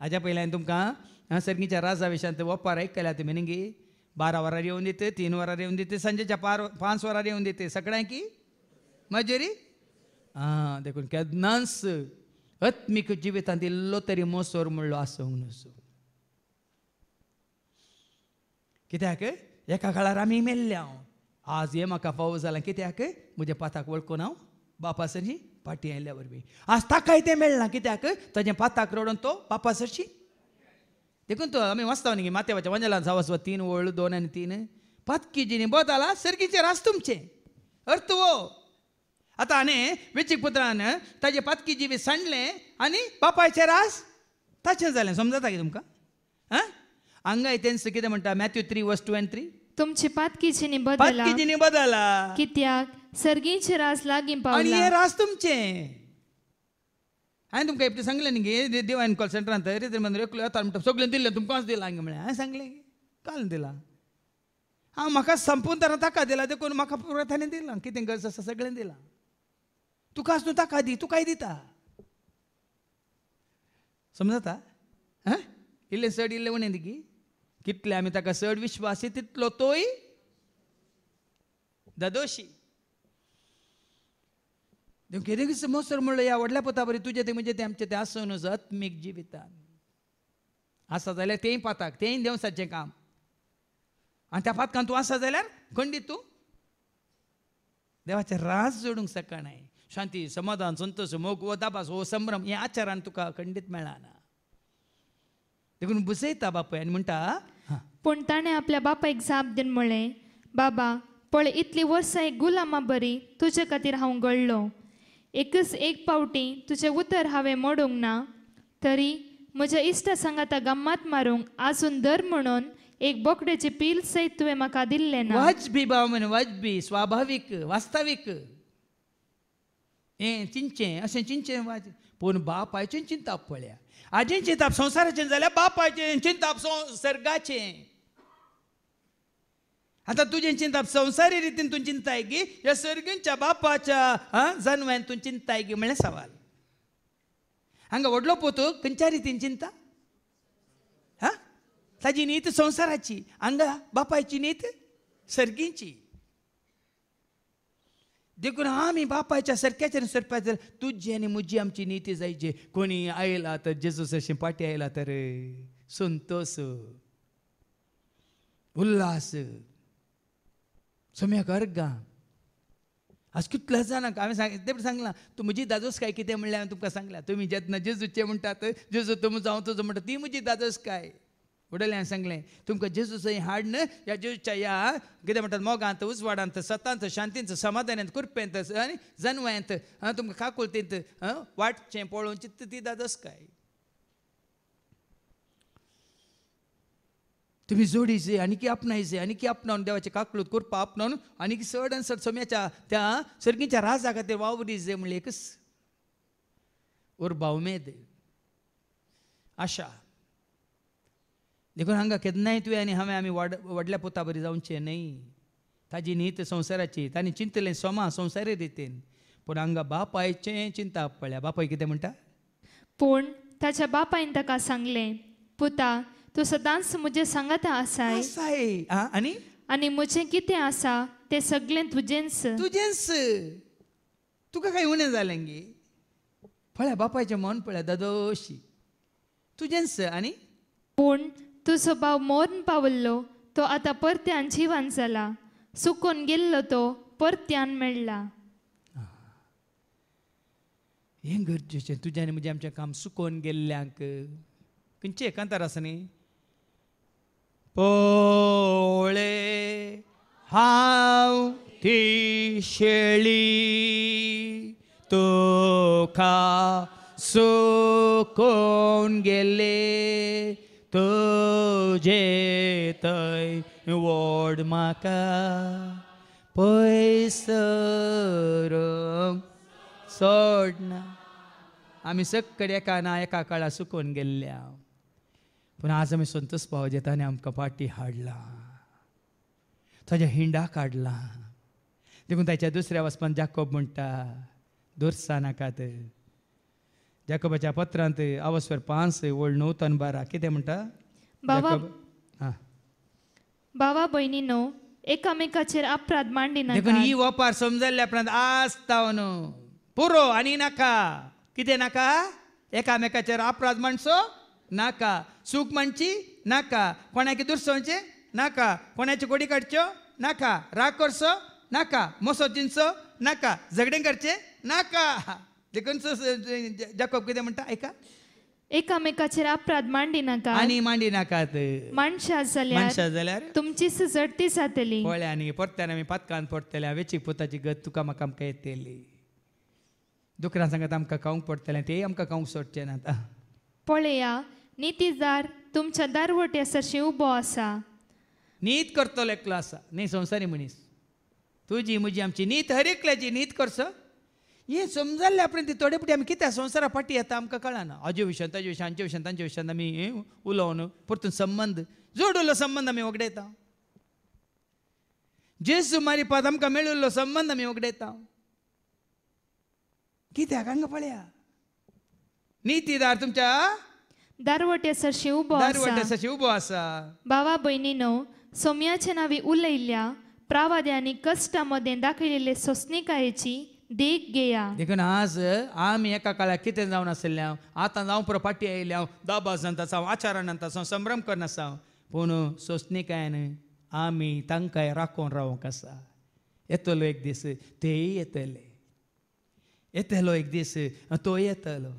हाज्या पयलीं हांवें तुमकां सर्गीच्या राजा विशयांत ओपार आयकल्या तुमी न्ही 12 वरार येवन दिते 3 वरार येवन दिते सांजेच्या 5 वरार येवन दिते सगळ्यांकी मजेरी देखून केन्नाच आत्मीक जिवितांत इल्लो तरी मोसोर म्हणलो आसूंक नजो कित्याक एका काळार आमी मेल्ल्या आज हे म्हाका फावो जालां कित्याक म्हज्या पाताक वळखून हांव बापा सरची पाटी आयिल्ल्या वरवीं आज ताकाय तें मेळना कित्याक ताजें पाताक रडोवन तो बापा सरची देखून तो आमी वाचता न्ही माथेवाच्या वंजलान 3 वळ 2 आनी 3 पातकी जिनी बदला सर्गीचे रास तुमचे अर्थ वो आतां आनी वेचीक पुत्रान ताजे पातकी जिवी सांडलें आनी बापायचे रास ताचें जालें समजता की तुमकां हांगा तेंच कितें म्हणटा मॅथ्यू 3 वर्स 2 and 3 तुमची पातकी जिनी बदला पातकी जिनी बदला कित्याक सर्गीचे रास लागीं आनी पावला हे रास तुमचे हांवें तुमकां एकटें सांगलें न्ही गे देवान कॉल सेंटरांत रेत्र मंदिर एकलो येता म्हणटा सगळें दिलें तुमकांच दिलां हांगा म्हळ्यार हांवें सांगलें काल दिलां हांव म्हाका संपून तरां ताका दिलां देखून म्हाका पुरो ताणें दिलां कितें गरज आसा सगळें दिलां तुकाच न्हू ताका दी तुकाय दिता समजता इल्लें चड इल्लें उणें दी कितले आमी ताका चड विश्वासी तितलो तोय ददोशी कितें मोसर म्हणलो ह्या व्हडल्या पोता बरी तुजें तें म्हणजे तें आमचें तें आसूं आत्मीक जिवितान आसा जाल्यार तेंय पाताक तेंय देवसाचें काम आनी त्या पातकान तूं आसा जाल्यार खंडीत तूं देवाचें रास जोडूंक शकनाय शांती समाधान संतोश मोग वो दाबास हो संभ्रम हे आचारान तुका खंडीत मेळना देखून बुजयता बापूय आनी म्हणटा पूण ताणें आपल्या बापायक जाप दिवन म्हळें, बाबा पळय इतली वर्सां एक गुलामा बरी तुजे खातीर हांव गळ्ळो. एकच एक फावटी तुजें उतर हांवें मोडूंक ना, तरी म्हज्या इश्टा सांगाता गम्मात मारूंक आजून दर म्हणून एक बोकड्याची पील सयत तुवें म्हाका दिल्लें ना. वाजबी भाव म्हण वाजबी स्वाभाविक वास्तविक हें चिंचें अशें चिंचें वाज. पूण बापायचें चिंताप पळया. आजें चिंताप संवसाराचें जाल्यार बापायचें चिंताप सर्गाचें. आता तुजें चिंताप संवसारी रितीन तूं चिंताय गी ह्या सर्गींच्या बापाच्या जन्मांत तूं चिंताय गी म्हणल्यार सवाल. हांगा व्हडलो पोतू खंयच्या रितीन चिंता? ताजी नीत संवसाराची, हांगा बापायची नीत सर्गींची. देखून आमी बापायच्या सारक्याचेर सरपाचे तुजी आनी म्हजी आमची नीती जायची. कोणी आयला तर जेजूस अशें पाटी आयला तर संतोष उल्हास सोम्याक अर्गां आज कितल्या जाणांक हांवें ते सांगलां तूं म्हजी दादोस काय कितें म्हणलें हांवें तुमकां सांगलां. तुमी जेन्ना जेजूचे म्हणटात जेजू तुमचो हांव तुजो म्हणटा ती म्हजी दादोस काय. उडयलें हांवें सांगलें तुमकां जेजूच हाड न्हय ह्या जेजूच्या ह्या कितें म्हणटात मोगांत उजवाडांत सतांत शांतींत समाधानांत कुरपेंत आनी जनवांत तुमकां काकुळतींत वाटचें पळोवन चित्त ती दादोस काय. तुम्ही जोडीचे आनीक आपणायचे आनीक आपणावन देवाचे काकळूत करपा आपणावन आनीक चड आनी चड सोम्याच्या त्या सर्गीच्या राजा खातीर वावरीचे म्हणले एकच उर्बा उमेद आशा. देखून हांगा केन्नाय तुवें आनी हांवें आमी व्हडल्या पोता बरी जावचें न्हय. ताजी न्हीत संवसाराची तांणी चिंतलें सोमा संवसारी रितीन. पूण हांगा बापायचें चिंता पळया. बापाय कितें म्हणटा? पूण ताच्या बापायन ताका सांगलें, पुता तूं सदांच म्हजें सांगाता आसाय आनी म्हजें कितें आसा तें सगळें तुजेंच. तुका कांय उणें जालें गे. पळया बापायचें मन पळया दादोशी तुजेंच. आनी पूण तुजो भाव मरण पावल्लो तो आतां परत्यान जिवान जाला. सुकून गेल्लो तो परत्यान मेळ्ळा. हें गरजेचें. तुजें आनी म्हजें आमचें काम सुकोवन गेल्ल्यांक खंयचें एकांतार आसा न्ही. पळय हांव ती शेळी तुका सुकोवन गेले तुजे थंय व्हड म्हाका पयस सोडना. आमी सक्कड एका ना एका काळा सुकोवन गेल्ल्या. पूण आज आमी संतोष पावजे ताणें आमकां पाटी हाडला ताज्या हिंडा काडला. देखून ताच्या दुसऱ्या वचपान जाकोब म्हणटा दुरसा नाकात. जाकोबाच्या पत्रांत आवस्वर 5 वळ 9-12 कितें म्हणटा? बाबा भयणीनो एकामेकाचेर अपराध मांडी नाकात. देखून ही वपार समजल्ल्या उपरांत आसता न्हू पुरो आनी नाका. कितें नाका? एकामेकाचेर अपराध मांडचो नाका. सूख मांडची नाका. कोणाकी दुरसोवचें नाका. कोणाची कोडी काडच्यो नाका. राग करचो नाका. मोसो चिंचो नाका. झगडें करचें नाका. देखून जाकोब कितें म्हणटा आयका? एकामेकाचेर अपराध मांडी नाका आनी मांडी नाकात. मनशा जाल्यार तुमचीच जडती जातली. पळया आनी परत्यान आमी पातकान पडटले. वेचीक पुताची गत तुका म्हाका आमकां येतली. दुकरां सांगत आमकां खावंक पडटलें तें आमकां खावंक सोडचें ना. पळया नितीदार तुमच्या दारवटी सरशी उबो आसा. नीत करतलो एकलो आसा न्ही संवसारी मनीस. तुजी म्हजी आमची नीत हर एकल्याची नीत करचो. हें समजल्ल्या उपरांत ती थोडे फावटी आमी कित्याक संवसारा फाटी येता आमकां कळना. हाजे विशयान ताजे विशयान हांचे विशयान तांचे विशयान आमी उलोवन परतून संबंध जोडुल्लो संबंध आमी वगडयता. जेजू मारिपात आमकां मेळिल्लो संबंध आमी वगडयता. कित्याक हांगा पळया नितीदार तुमच्या दारवटी सरशी उबो आसा. भावा भयणीनो सोम्याच्या नावी उलयल्ल्या प्रावाद्यांनी कश्टा मदें दाखयलेले सोंसणिकायेची देख घेया. देखून आज आमी एका काळाक कितें जावन आसल्या आतां जावं पुरो पाटी आयल्या दाबाजांत आसा आचारांत आसा संभ्रम करन आसा. पूण सोंसणिकायेन आमी तांकांय राखोवन रावंक आसा. येतलो एक दीस तेय येतलो एक दीस तो येतलो.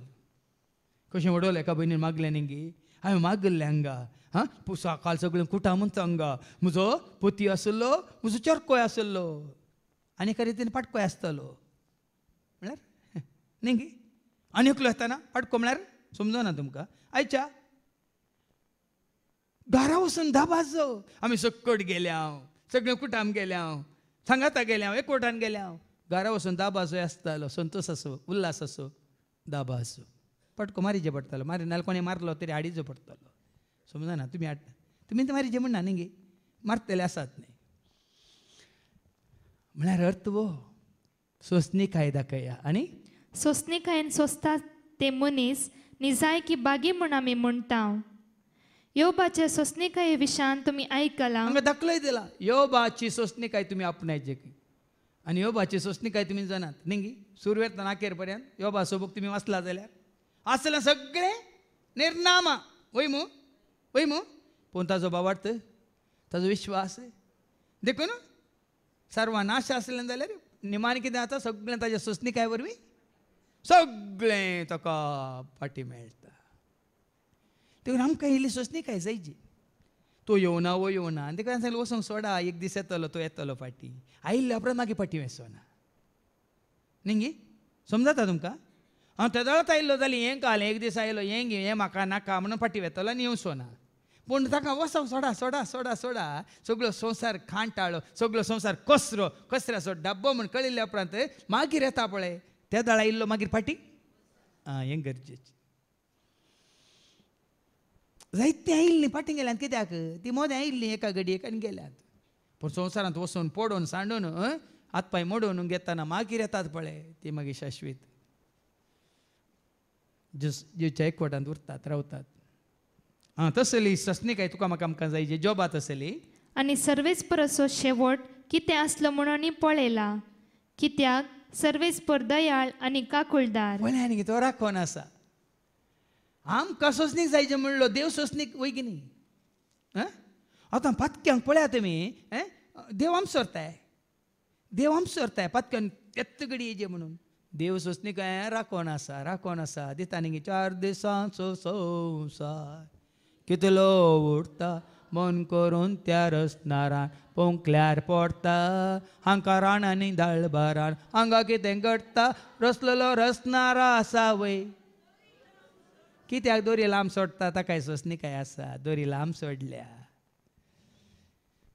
कशें उडोवलें एका भयणीन मागलें न्ही गे. हांवें मागल्लें हांगा हां सकाळ सगळें कुटा म्हणून सांगा म्हजो पती आसलो म्हजो चरकोय आसलो आनी एका रितीन पाटकोय आसतलो म्हळ्यार न्ही गे आनी एकलो येताना पाटको म्हळ्यार समजना तुमकां आयच्या घरा वचून धाबाजो आमी सक्कट गेल्या सगळें कुटाम गेल्या सांगाता गेल्या एकवटान गेल्या घरा वचून दाबाजो आसतालो संतोष असो उल्हास असो दाबा असो पटको मारिजे पडटालो मारी नाल्यार कोणी मारलो तरी हाडिचो पडटालो समजना तुमी हाडटा तुमी ते मारिजे म्हणना न्ही गे मारतले आसात न्ही म्हळ्यार अर्थ वो सोंसणीकाय दाखया आनी सोंसणीकायेन सोंसता ते मनीस निजाय की बागी म्हूण आमी म्हणटा योबाचे सोंसणीकाये विशयान तुमी आयकलां हांगा दाखलोय दिला योबाची सोंसणीकाय तुमी आपणायचे की आनी योबाची सोंसणीकाय तुमी जाणात न्ही गे सुरवेर नाकेर पर्यंत योबाचो बूक तुमी वाचला जाल्यार आसलें सगळें निर्नामा वय मू पूण ताजो बाबार्थ ताजो विश्वास देखून सर्वनाश आसलें जाल्यार निमान कितें जाता सगळें ताज्या सोंसणीकाय वरवीं सगळें ताका फाटीं मेळटा देखून आमकां इल्ली सोंसणीकाय जायची तो येवना वो येवना आनी ताका सांगलें वचूंक सोडा एक दीस येतलो तो येतलो फाटीं आयिल्ल्या उपरांत मागीर फाटीं वचना न्ही गे समजता तुमकां हांव त्या दळत आयिल्लो जाल्यार हें घाल एक दीस आयलो हें घे हें म्हाका नाका म्हणून फाटीं वेतलो आनी येवचोना पूण ताका वचोंक सोडा सोडा सोडा सोडा सगळो संवसार खांटाळो सगळो संवसार कचऱ्याचो डब्बो म्हूण कळिल्ल्या उपरांत मागीर येता पळय त्या दळा आयिल्लो मागीर फाटीं हें गरजेचें जायतीं आयिल्लीं फाटीं गेल्यात कित्याक ती मोदें आयिल्लीं एका घडयेक आनी गेल्यात पूण संवसारांत वचून पडोवन सांडून हातपाय मोडोवन घेतना मागीर येतात पळय ती मागीर शाश्वीत जीवच्या एकवटांत उरतात रावतात तसली सोंसणीकाय तुका म्हाका आमकां जाय जॉबा तसली आनी सर्वेच परसो शेवट कितें आसलो म्हणून पळयला कित्याक सर्वेस्पर दयाळ आनी काकुळदार पळय न्ही तो राखोन आसा आमकां सोंसणीक जायचें म्हणलो देव सोंसणीक वय की न्ही आतां पातक्यांक पळया तुमी देव देव आमचोरताय पातक्यान तेत्त घडी येजे म्हणून देव सोंसणीकाय राखोन आसा दिता न्ही 4 दिसांचो संवसार कितलो उरता मन करून त्या रसनारान पोंकल्यार पडटा हांकां रानांनी दाळबारान हांगा कितें घडटा रसलेलो रसनारा आसा वय कित्याक दोरी लांब सोडटा ताकाय सोंसणीकाय आसा दोरी लांब सोडल्या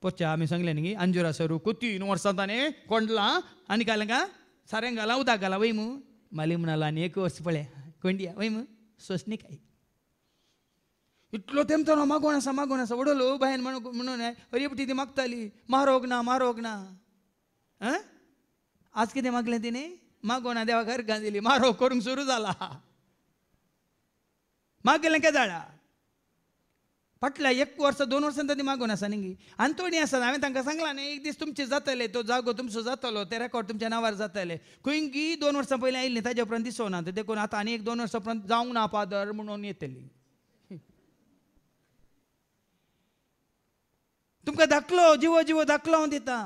पोच्या आमी सांगलें न्ही अंजुरा सरू 3 वर्सां ताणें कोंडलां आनी घालें का सारें घालां उदक घालां वय मू माली म्हणलो आनी 1 वर्स पळय कोंडया वय मू सोंसणीकाय इतलो तेमतो मागोवन आसा उडलो बायन म्हणून अरे ती मागताली मारोग ना आज कितें मागलें तिणें मागोना देवा घर दिली मारो करूंक सुरू जाला मागलें के जाळा फाटल्या 1 वर्स 2 वर्सां ती मागोन आसा न्ही आनी थोडीं आसात हांवें तांकां सांगलां न्ही एक दीस तुमचें जातलें तो जागो तुमचो जातलो ते रेकॉर्ड तुमच्या नांवार जातले खंयी 2 वर्सां पयलीं आयिल्लीं ताजे उपरांत दिसोना देखून आतां आनी 1-2 वर्सां उपरांत जावंक ना फादर म्हणून येतली तुमकां धाकलो जिवो धाकलो हांव दिता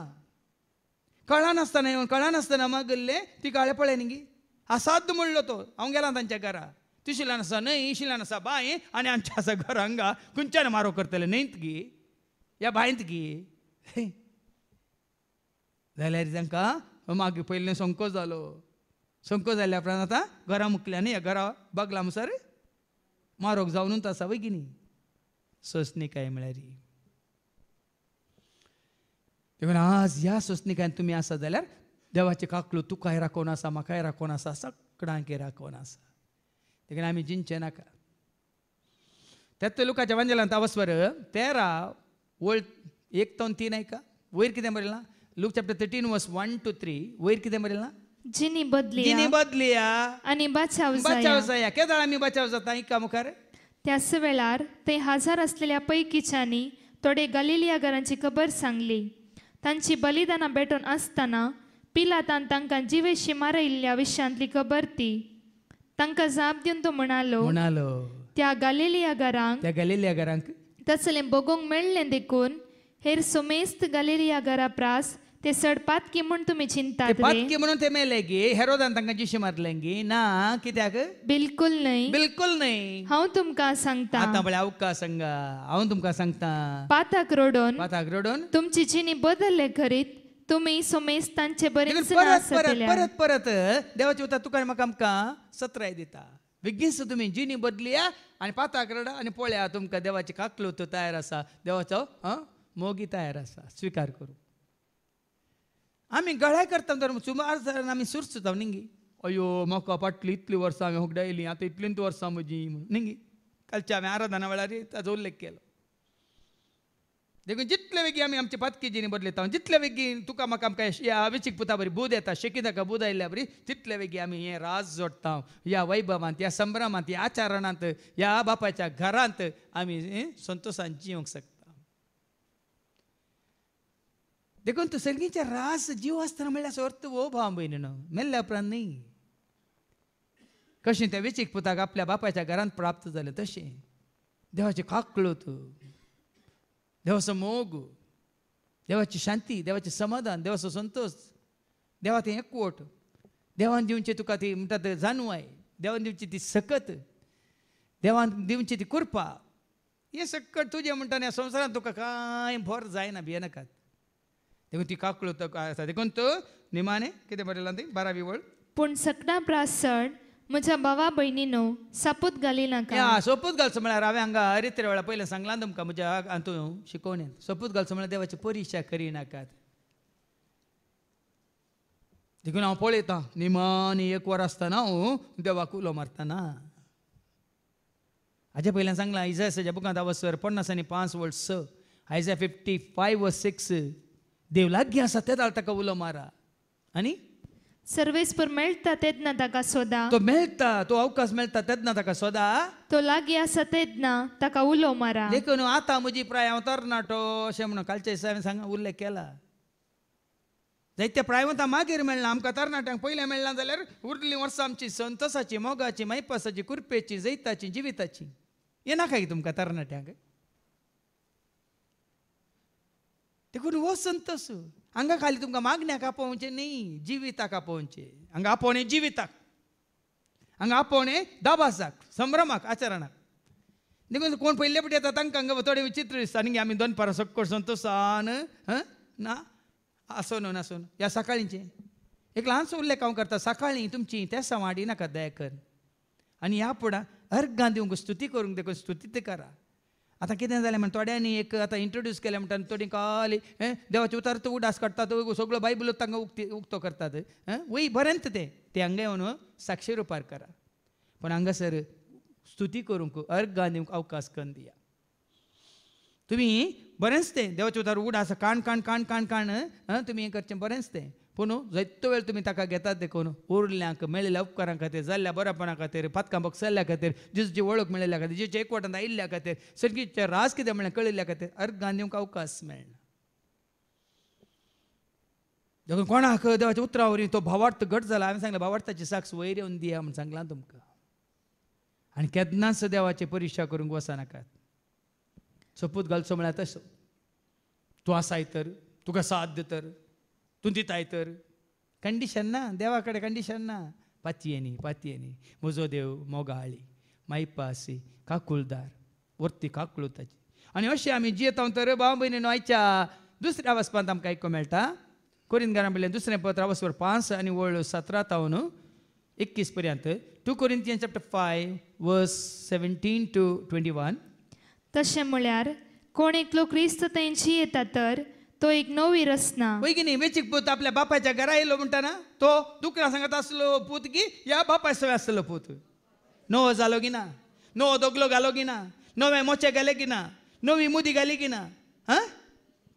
कळनासतना येवन कळनासतना मागल्ले ती काळे पळय न्ही असाध्य म्हणलो तो हांव गेला तांच्या घरा तिशिलान आसा न्हय शिलान आसा बाय आनी आमच्या आसा घर हांगा खंयच्यान मारो करतले न्हयत गी ह्या बांयत गी जाल्यार तांकां मागीर पयलीं संकोच जाल्या उपरांत आतां घरा मुकल्या न्ही ह्या घरा बागला मुसार मारोक जावनूच आसा वय की न्ही सोंसणीकाय म्हळ्यार देखून आज ह्या सोंसणीकायेन तुमी आसा जाल्यार देवाचे काकलो तुकाय राखोन आसा म्हाकाय राखोन आसा सगळ्यांक राखोन आसा देखून आमी जिंचे नाका तेत लुकाच्या वांजेलांत आवस्वर 13 वळ 1-3 आयका वयर कितें बरयलां लूक चॅप्टर 13 वर्स 1 to 3 वयर कितें बरयलां जिनी बदलिया आनी बचाव जाया केदाळ आमी बचाव जाता ऐका मुखार त्याच वेळार ते 1000 असलेल्या पैकीच्यांनी थोडे गलिलियागरांची खबर सांगली तांची बलिदानां भेटून आसतना पिलातान तांकां जिवेशी मारयिल्ल्या विशयांतली खबर ती तांकां जाप दिवन तो म्हणालो त्या गलिलियागरांक तसलें बगोवंक मेळ्ळें देखून हेर सोमेस्त गलिलियागरा प्रास ते सड पातकी म्हूण तुमी ते चिंतात रे पातकी म्हणून ते मेले गे हेरोदान तांकां जिशी मारले गे ना कित्याक बिलकुल न्हय बिलकुल नाही हांव तुमकां सांगता आता बळे अवका सांगा हांव तुमकां सांगता पाताक रोडोन पाताक रडोन तुमची जिणी बदलले करीत तुमी सोमेस तांचे देखून बरेच परत परत परत परत देवाची उतर तुका म्हाका आमकां सत्राय दिता बेगीनच तुम्ही जिनी बदलिया आणि पाताक रडा आणि पळया तुमकां देवाची काकलूत तयार आसा देवाचो मोगी तयार आसा स्वीकार करू आमी गळ्या करता तर सुमार आमी सुरसुताव निंगी अयो म्हाका फाटली इतली वर्सां हांवें हुगडायली आतां इतलींच वर्सां म्हजी निंगी कालच्या हांवें आराधना वेळार ताचो उल्लेख केलो देखून जितले वेगी आमी आमचे पातकी जिणी बदलयता जितले वेगी तुका म्हाका आमकां ह्या वेचीक पुता बरी बूद येता शेकी ताका बूद आयल्या बरी तितले वेगी आमी हें रास जोडटा ह्या वैभवांत ह्या संभ्रमांत ह्या आचरणांत ह्या बापायच्या घरांत आमी संतोशान जिवंक शकता देखून तूं सगळींचे रास जीव आसतना म्हणल्यार अर्थ वो भाव भयणीनो मेल्ल्या उपरांत न्ही कशें त्या वेचीक पुताक आपल्या बापायच्या घरांत प्राप्त जालें तशें देवाची काकळूत देवाचो मोग देवाची शांती देवाचें समाधान देवाचो संतोष देवा तें एकवट देवान दिवची तुका ती म्हणटात जाणवाय देवान दिवची ती सकत देवान दिवची ती कृपा हे सकट तुजें म्हणटा ह्या संवसारांत तुका कांय भर जायना भियेनाकात देखून ती काकळूत आसा देखून तो निमाणें कितें बरयलां ती 12वी वळ पूण सकना प्रास चड म्हज्या भावा भयणीनो सापूत घाली नाका या सोपूत घालचो म्हळ्यार हांवें हांगा अरित्रे वेळा पयलें सांगलां तुमकां म्हज्या हातूं शिकोवण्यांत सोपूत घालचो म्हळ्यार देवाची परिक्षा करिनाकात देखून हांव पळयतां निमाणी 1 वर आसतना हांव देवाक उलो मारतना हाजे पयलें सांगलां इजायाच्या बुकांत अवसर 50 आनी 5 वळ 6 आयजा 55 व 6 देव लागीं आसा तेदाळ ताका उलो मारा आनी सर्वेस्पर मेळटा तेदना ताका सोदा तो मेळटा तो अवकाश मेळटा तेदना ताका सोदा तो लागीं आसा तेदना ताका उलो मारा देखून आतां म्हजी प्राय हांव तरणाटो अशें म्हणून कालच्या दिसा हांवें सांग उल्लेख केला जायत्या प्रायवंतां मागीर मेळना आमकां तरणाट्यांक पयलें मेळना जाल्यार उरलीं वर्सां आमची संतोशाची मोगाची मैपासाची कुरपेची जैताची जिविताची हें नाका तुमकां तरणाट्यांक देखून हो संतोश हांगा खाली तुमकां मागण्याक आपोवचें न्ही जिविताक आपोवचें हांगा आपोवणें जिविताक हांगा आपोवणें दाबासाक संभ्रमाक आचरणाक देखून कोण पयले पटी येता तांकां हांगा थोडे विचित्र दिसता आनी आमी 2 पारां सक्कोड संतोशान ना आसून नासून ह्या सकाळींचें एक ल्हानसो उल्लेख हांव करता सकाळीं तुमची त्या वाडी नाका दयाकर आनी ह्या फुडां अर्गां दिवंक स्तुती करूंक देखून स्तुती करा आतां कितें जालें म्हण थोड्यांनी एक आतां इंट्रोड्यूस केलें म्हणटा थोडी खाली देवाचे उतार उडास काडटात सगळो बायबलो तांकां उक्तो करतात वय बरेंत ते हांगा येवन साक्षी रुपार करा पण हांगासर स्तुती करूंक अर्गां दिवंक अवकाश करून दिया तुमी बरेंच तें देवाचे उतार उडास काण काण काण काण काण तुमी हें करचें बरेंच तें पूण जायतो वेळ तुमी ताका घेतात देखून उरल्यांक मेळिल्ल्या उपकारां खातीर जाल्ल्या बऱ्यापणा खातीर पातकां बगसल्ल्या खातीर जिजूची वळख मेळिल्ल्या खातीर जिजूच्या एकवटांत आयिल्ल्या खातीर सर्गीचे रास कितें म्हणलें कळिल्ल्या खातीर अर्गां दिवंक अवकाश मेळना देखून कोणाक देवाच्या उतरा वरवीं तो भावार्थ घट जाला हांवें सांगलें भावार्थाची साक्ष वयर येवन दिया म्हण सांगलां तुमकां आनी केन्नाच देवाची परिक्षा करूंक वचनाकात सोपूत घालचो म्हळ्यार तसो तूं आसाय तर तुका साथ तर तूं दिताय तर कंडिशन ना देवा कडेन कंडिशन ना पातयेनी म्हजो देव मोगाळी मायपासी काकुळदार वर्ती काकुळताची आनी अशें आमी जियेता तर भाव भयणीनो आयच्या दुसऱ्या वचपांत आमकां आयकूंक मेळटा कोरिंथकारां बरयलें दुसरें पत्र अवसर 5 आनी वळ 17 तावन 21 पर्यंत 2 Corinthians chapter 5 verse 17 to 21 तशें म्हळ्यार कोण एकलो क्रिस्ततायेन येता तर तो एक नवी रचना वैगिनी वेचीक पूत आपल्या बापाच्या घरा येयलो म्हणटाना तो दुकरां सांगत आसलो पूत की ह्या बापाय सवय आसलो पूत नवो जालो की ना नवो दोगलो घालो की ना नवे मोचे घाले की ना नवी मुदी घाली की ना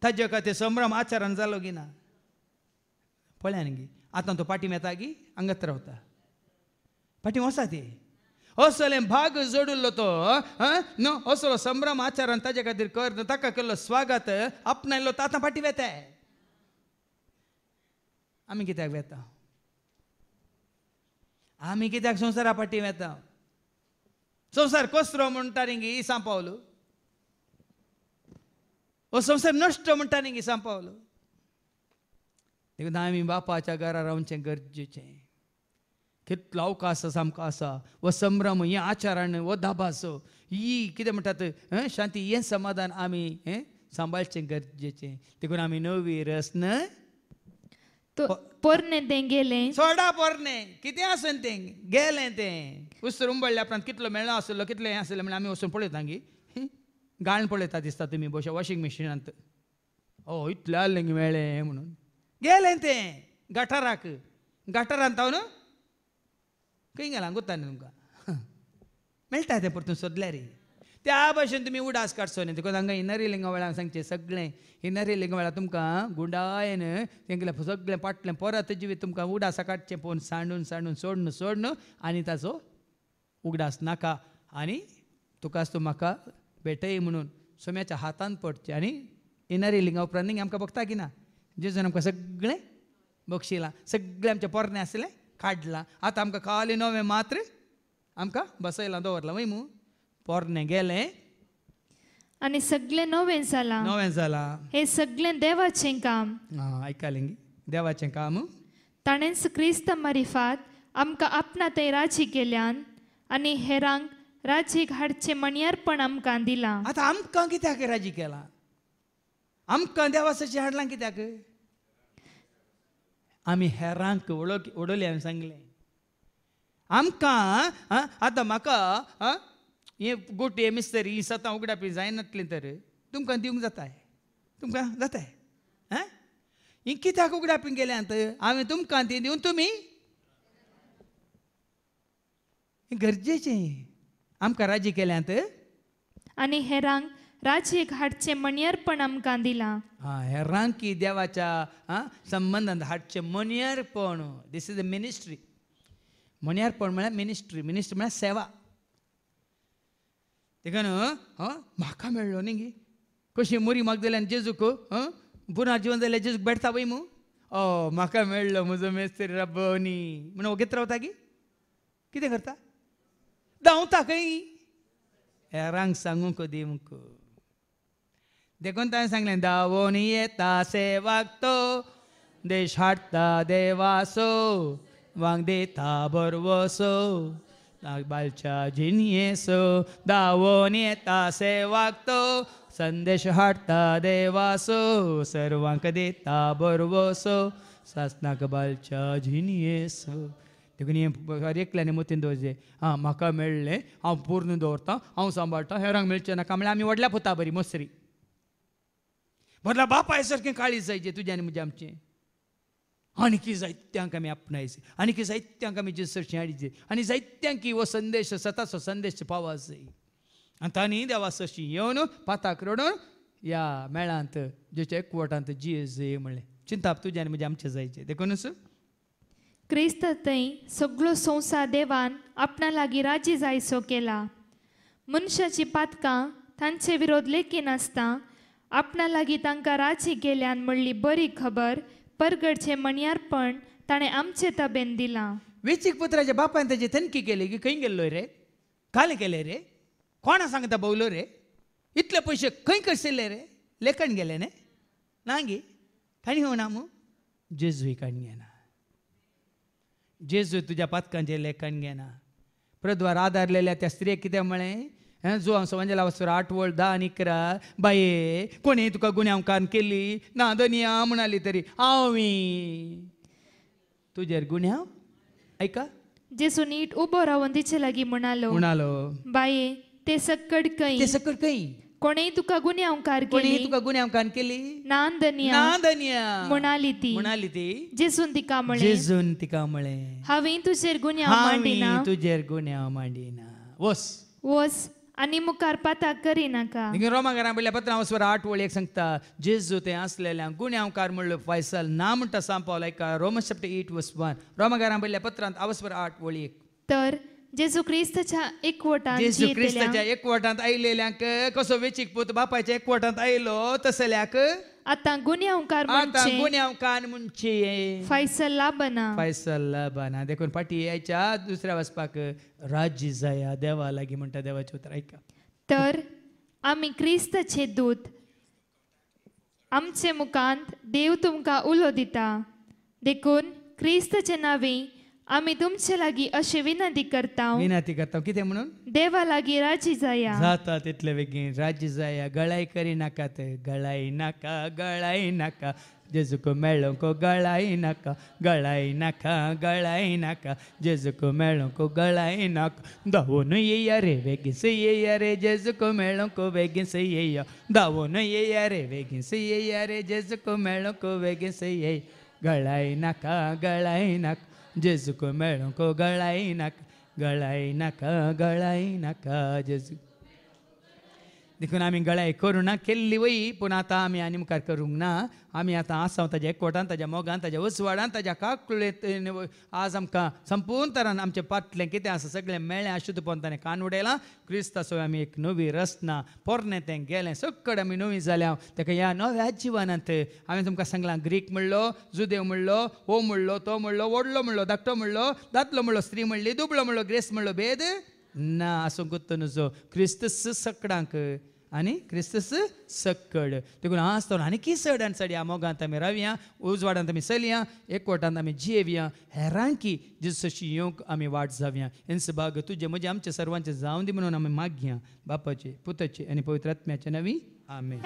ताजे खातीर संभ्रम आचरण जालो की ना पळया न्ही आतां तो पाटी येता की हांगाच रावता पाटी वसा ती असले भाग जोडुल्लो तो न असलो संभ्रम आचरण ताजे खातीर कर ताका केल्लो स्वागत आपणायल्लो आतां फाटी वेताय आमी कित्याक वेता आमी कित्याक संवसारा फाटी वेता संवसार कसरो म्हणटा न्ही सांपावलो हो संवसार नश्ट म्हणटा न्ही सांपावलो देखून आमी बापाच्या घरा रावचें गरजेचें. कितलो अवकाश आसा आमकां आसा, वो संभ्रम, हे आचारण, वो धाबासो, ही कितें म्हणटात शांती, हें समाधान आमी सांबाळचें गरजेचें. देखून आमी नवी रसन तो पोरणे तें गेलें. सोडा पोरणे कितें आसून तें गेलें तें. उसर उंबळ्ळ्या उपरांत कितलो मेळ्ळो आसलो, कितलें हें आसलें म्हणून आमी वचून पळयता गी गाळण पळयता दिसता तुमी बशा वॉशिंग मशिनांत. इतलें आसलें गी मेळ्ळें म्हणून गेलें तें गटाराक. गटारांत हांव न्हू खंय गेलां गुत्ता न्ही तुमकां. मेळटा तें परतून सोदल्यार रे. त्या भाशेन तुमी उडास काडचो न्ही. देखून हांगा इनरी लिंगा वेळार सांगचें सगळें. इनरी लिंगा वेळार तुमकां गुंडायन तेंगेलें सगळें पाटलें परत जिवीत तुमकां उडासा काडचें पळोवन सांडून सांडून सोडून आनी ताचो उगडास नाका. आनी तुकाच तूं म्हाका भेटय म्हणून सोम्याच्या हातान पडचें. आनी इनरी लिंगा उपरांत न्ही आमकां बघता की ना, जेजून आमकां सगळें बक्षिलां, सगळें आमचें पोरणें आसलें काडलां. आतां आमकां खाली नवें मात्र आमकां बसयलां दवरलां वय मू. पोरणें गेलें आनी सगळें नवें जालां. नवें जालां. हे सगळें देवाचें काम. आयकलें गी देवाचें काम. ताणेंच क्रिस्त मारिफात आमकां आपणा थंय राजी केल्यान आनी हेरांक राजीक हाडचें मणयारपण आमकां दिलां. आतां आमकां कित्याक राजी केलां? आमकां देवासाचें हाडलां कित्याक? आमी हेरांक उडोवली. हांवें सांगलें आमकां आतां म्हाका हें गोटे मिस्तर ही सतां उगडापी जायनातलें तर तुमकां दिवंक जाताय. तुमकां जाताय. ही कित्याक उगडापी गेल्यांत? हांवें तुमकां ती दिवन तुमी गरजेचें आमकां राजी केल्यांत. आनी हेरांक राजीक हाडचें मणयारपण आमकां दिलां. हेरांक की देवाच्या संबंदांत हाडचें मणयारपण. This is a ministry. मणयारपण म्हळ्यार मिनिस्ट्री. मिनिस्ट्री म्हळ्यार सेवा. देखून म्हाका मेळ्ळो न्ही गी कशी मोरी मागदल्यान जेजूक पुना जिवन जाल्यार जेजूक बेडता पळय मू. म्हाका मेळ्ळो म्हजो मेस्त्री रब्बोनी म्हणून हो कितें रावता गी कितें करता? धांवता खंय हेरांक सांगूंक दिवंक. देखून ताणें सांगलें धांवून येता सेवाक तो, देश हाडटा देवासो, वांग दिता बरवसो, बालच्या जिनियेसो. धांवून येता सेवाक तो, संदेश हाडटा देवासो, सर्वांक दिता बरवसो, सासनाक बालच्या जिनियेसो. देखून हें एकल्याने मतीन दवरचें. म्हाका मेळ्ळें हांव पूर्ण दवरतां, हांव सांबाळटां, हेरांक मेळचें नाका. म्हळ्यार आमी व्हडल्या पुता बरी मसरी. व्हडल्या बापाय सारकें काळीज जायचें तुजें आनी म्हजें आमचें. आनीक जायत्यांक आमी आपणायचे, आनीक जायत्यांक आमी जेसरचें हाडचें, आनी जायत्यांक हो संदेश सताचो संदेश पावच जाय. आनी तांणी देवा सरशी येवन पाताक रडून ह्या मेळांत जेच्या एकवटांत जियेस जाय म्हणलें. चिंता तुजें आनी म्हजें आमचें जायचें. देखूनच क्रिस्त थंय सगळो संवसार देवान आपणा लागीं राजी जायसो केला. मनशाची पातकां तांचे विरोध लेखी नासता आपणा लागीं तांकां राजी केल्यान म्हणली बरी खबर परगडचें मणयारपण ताणें आमचे तबेन दिलां. वेचीक पुत्राच्या बापायन ताची थनकी केली की खंय गेल्लो रे, काले केले रे, कोणा सांगता भोवलो रे, इतले पयशे खंय करशिल्ले रे, लेखन गेले न्ही ना गे. ताणी होना मू जेजूय काण घेना. जेजू तुज्या पातकांचें लेखन घेना. प्रद्वार आदारलेल्या त्या स्त्रियेक कितें म्हळें? जो हांव संवंजला वचून 8 वळ 10 आनी 11 बाये कोणी तुका गुन्यांवकार केली ना दनिया म्हणाली तरी हांव तुजेर गुन्यांव ऐका. जेजू नीट उबो रावन तिचे लागीं म्हणालो बाये ते सकड खंय कोणेय तुका गुन्यांवकार केली ना दनिया म्हणाली ती. जेजून तिका म्हळें हांवें तुजेर गुन्यांव मांडिना. वस आनी मुखार पाताक करिनाका. रोमाकारां पयल्या पत्रां 8 वळ 1 सांगता जेजू तें आसलेल्यांक गुन्यांवकार म्हणलो फायसल ना म्हणटा सांपावला. एका रोमन्स चॅप्टर 8:1 रोमाकारां पयल्या पत्रांत 8 वळ 1. तर जेजू क्रिस्ताच्या एकवटांत आयलेल्यांक कसो वेचीक पूत बापायच्या एकवटांत आयलो तसल्यांक आतां गुन्यांवकार म्हणचे फायसल लाभना. देखून फाटी यायच्या दुसऱ्या वचपाक राजी जाया देवा लागीं म्हणटा देवाचें उतर ऐका. तर आमी क्रिस्ताचे दूत आमचे मुखांत देव तुमकां उलो दिता देखून क्रिस्ताचे नावी आम्ही तुमचे लागी अशी विनंती करता विनंती करता कितें म्हणून देवा लागी राजी जाया जाता तितले बेगीन राज्य जाया गळाई करी नाका ते गळाई नाका जेजुको मेळोंको गळाई नाका जेजुको मेळोंको गळाई नाका धावून येया रे बेगीस येया रे जेजुको मेळोंको बेगीस येया धावून येया रे बेगीस येया रे जेजुको मेळोंको बेगीस येया गळाई नाका जेजुको मेळोंको गळाई नाका जेजू देखून आमी गळाई करूं ना केल्ली वय पूण आतां आमी आनी मुखार करूंक ना आमी आतां आसा ताज्या एकवटान ताज्या मोगान ताज्या वसवाडान ताज्या काकुळेन आज आमकां संपूर्ण तरान आमचें पाटलें कितें आसा सगळें मेळ्ळें अशुद्धपण ताणें कान उडयलां क्रिस्ताचो आमी एक नवी रचना पोरनें तें गेलें सकड आमी नवी जाल्या ताका ह्या नव्या जिवनांत हांवें तुमकां सांगलां ग्रीक म्हणलो जुदेव म्हणलो हो म्हणलो तो म्हणलो व्हडलो म्हणलो धाकटो म्हणलो दादलो म्हणलो स्त्री म्हणली दुबळो म्हणलो ग्रेस म्हणलो भेद ना आसूं गुत्त न्हू क्रिस्तस सकडांक आनी क्रिस्तस सक्कड देखून आज तो आनी की चडान चड ह्या मोगांत आमी रावया उजवाडांत आमी चलया एकवटांत आमी जियेवया हेरांकी जेजूची येवंक आमी वाट जावया हेंच भाग तुजे म्हजे आमचे सर्वांचे जावं दी म्हणून आमी मागया बापाचे पुताचे आनी पवित्र आत्म्याचे नवी आमेन.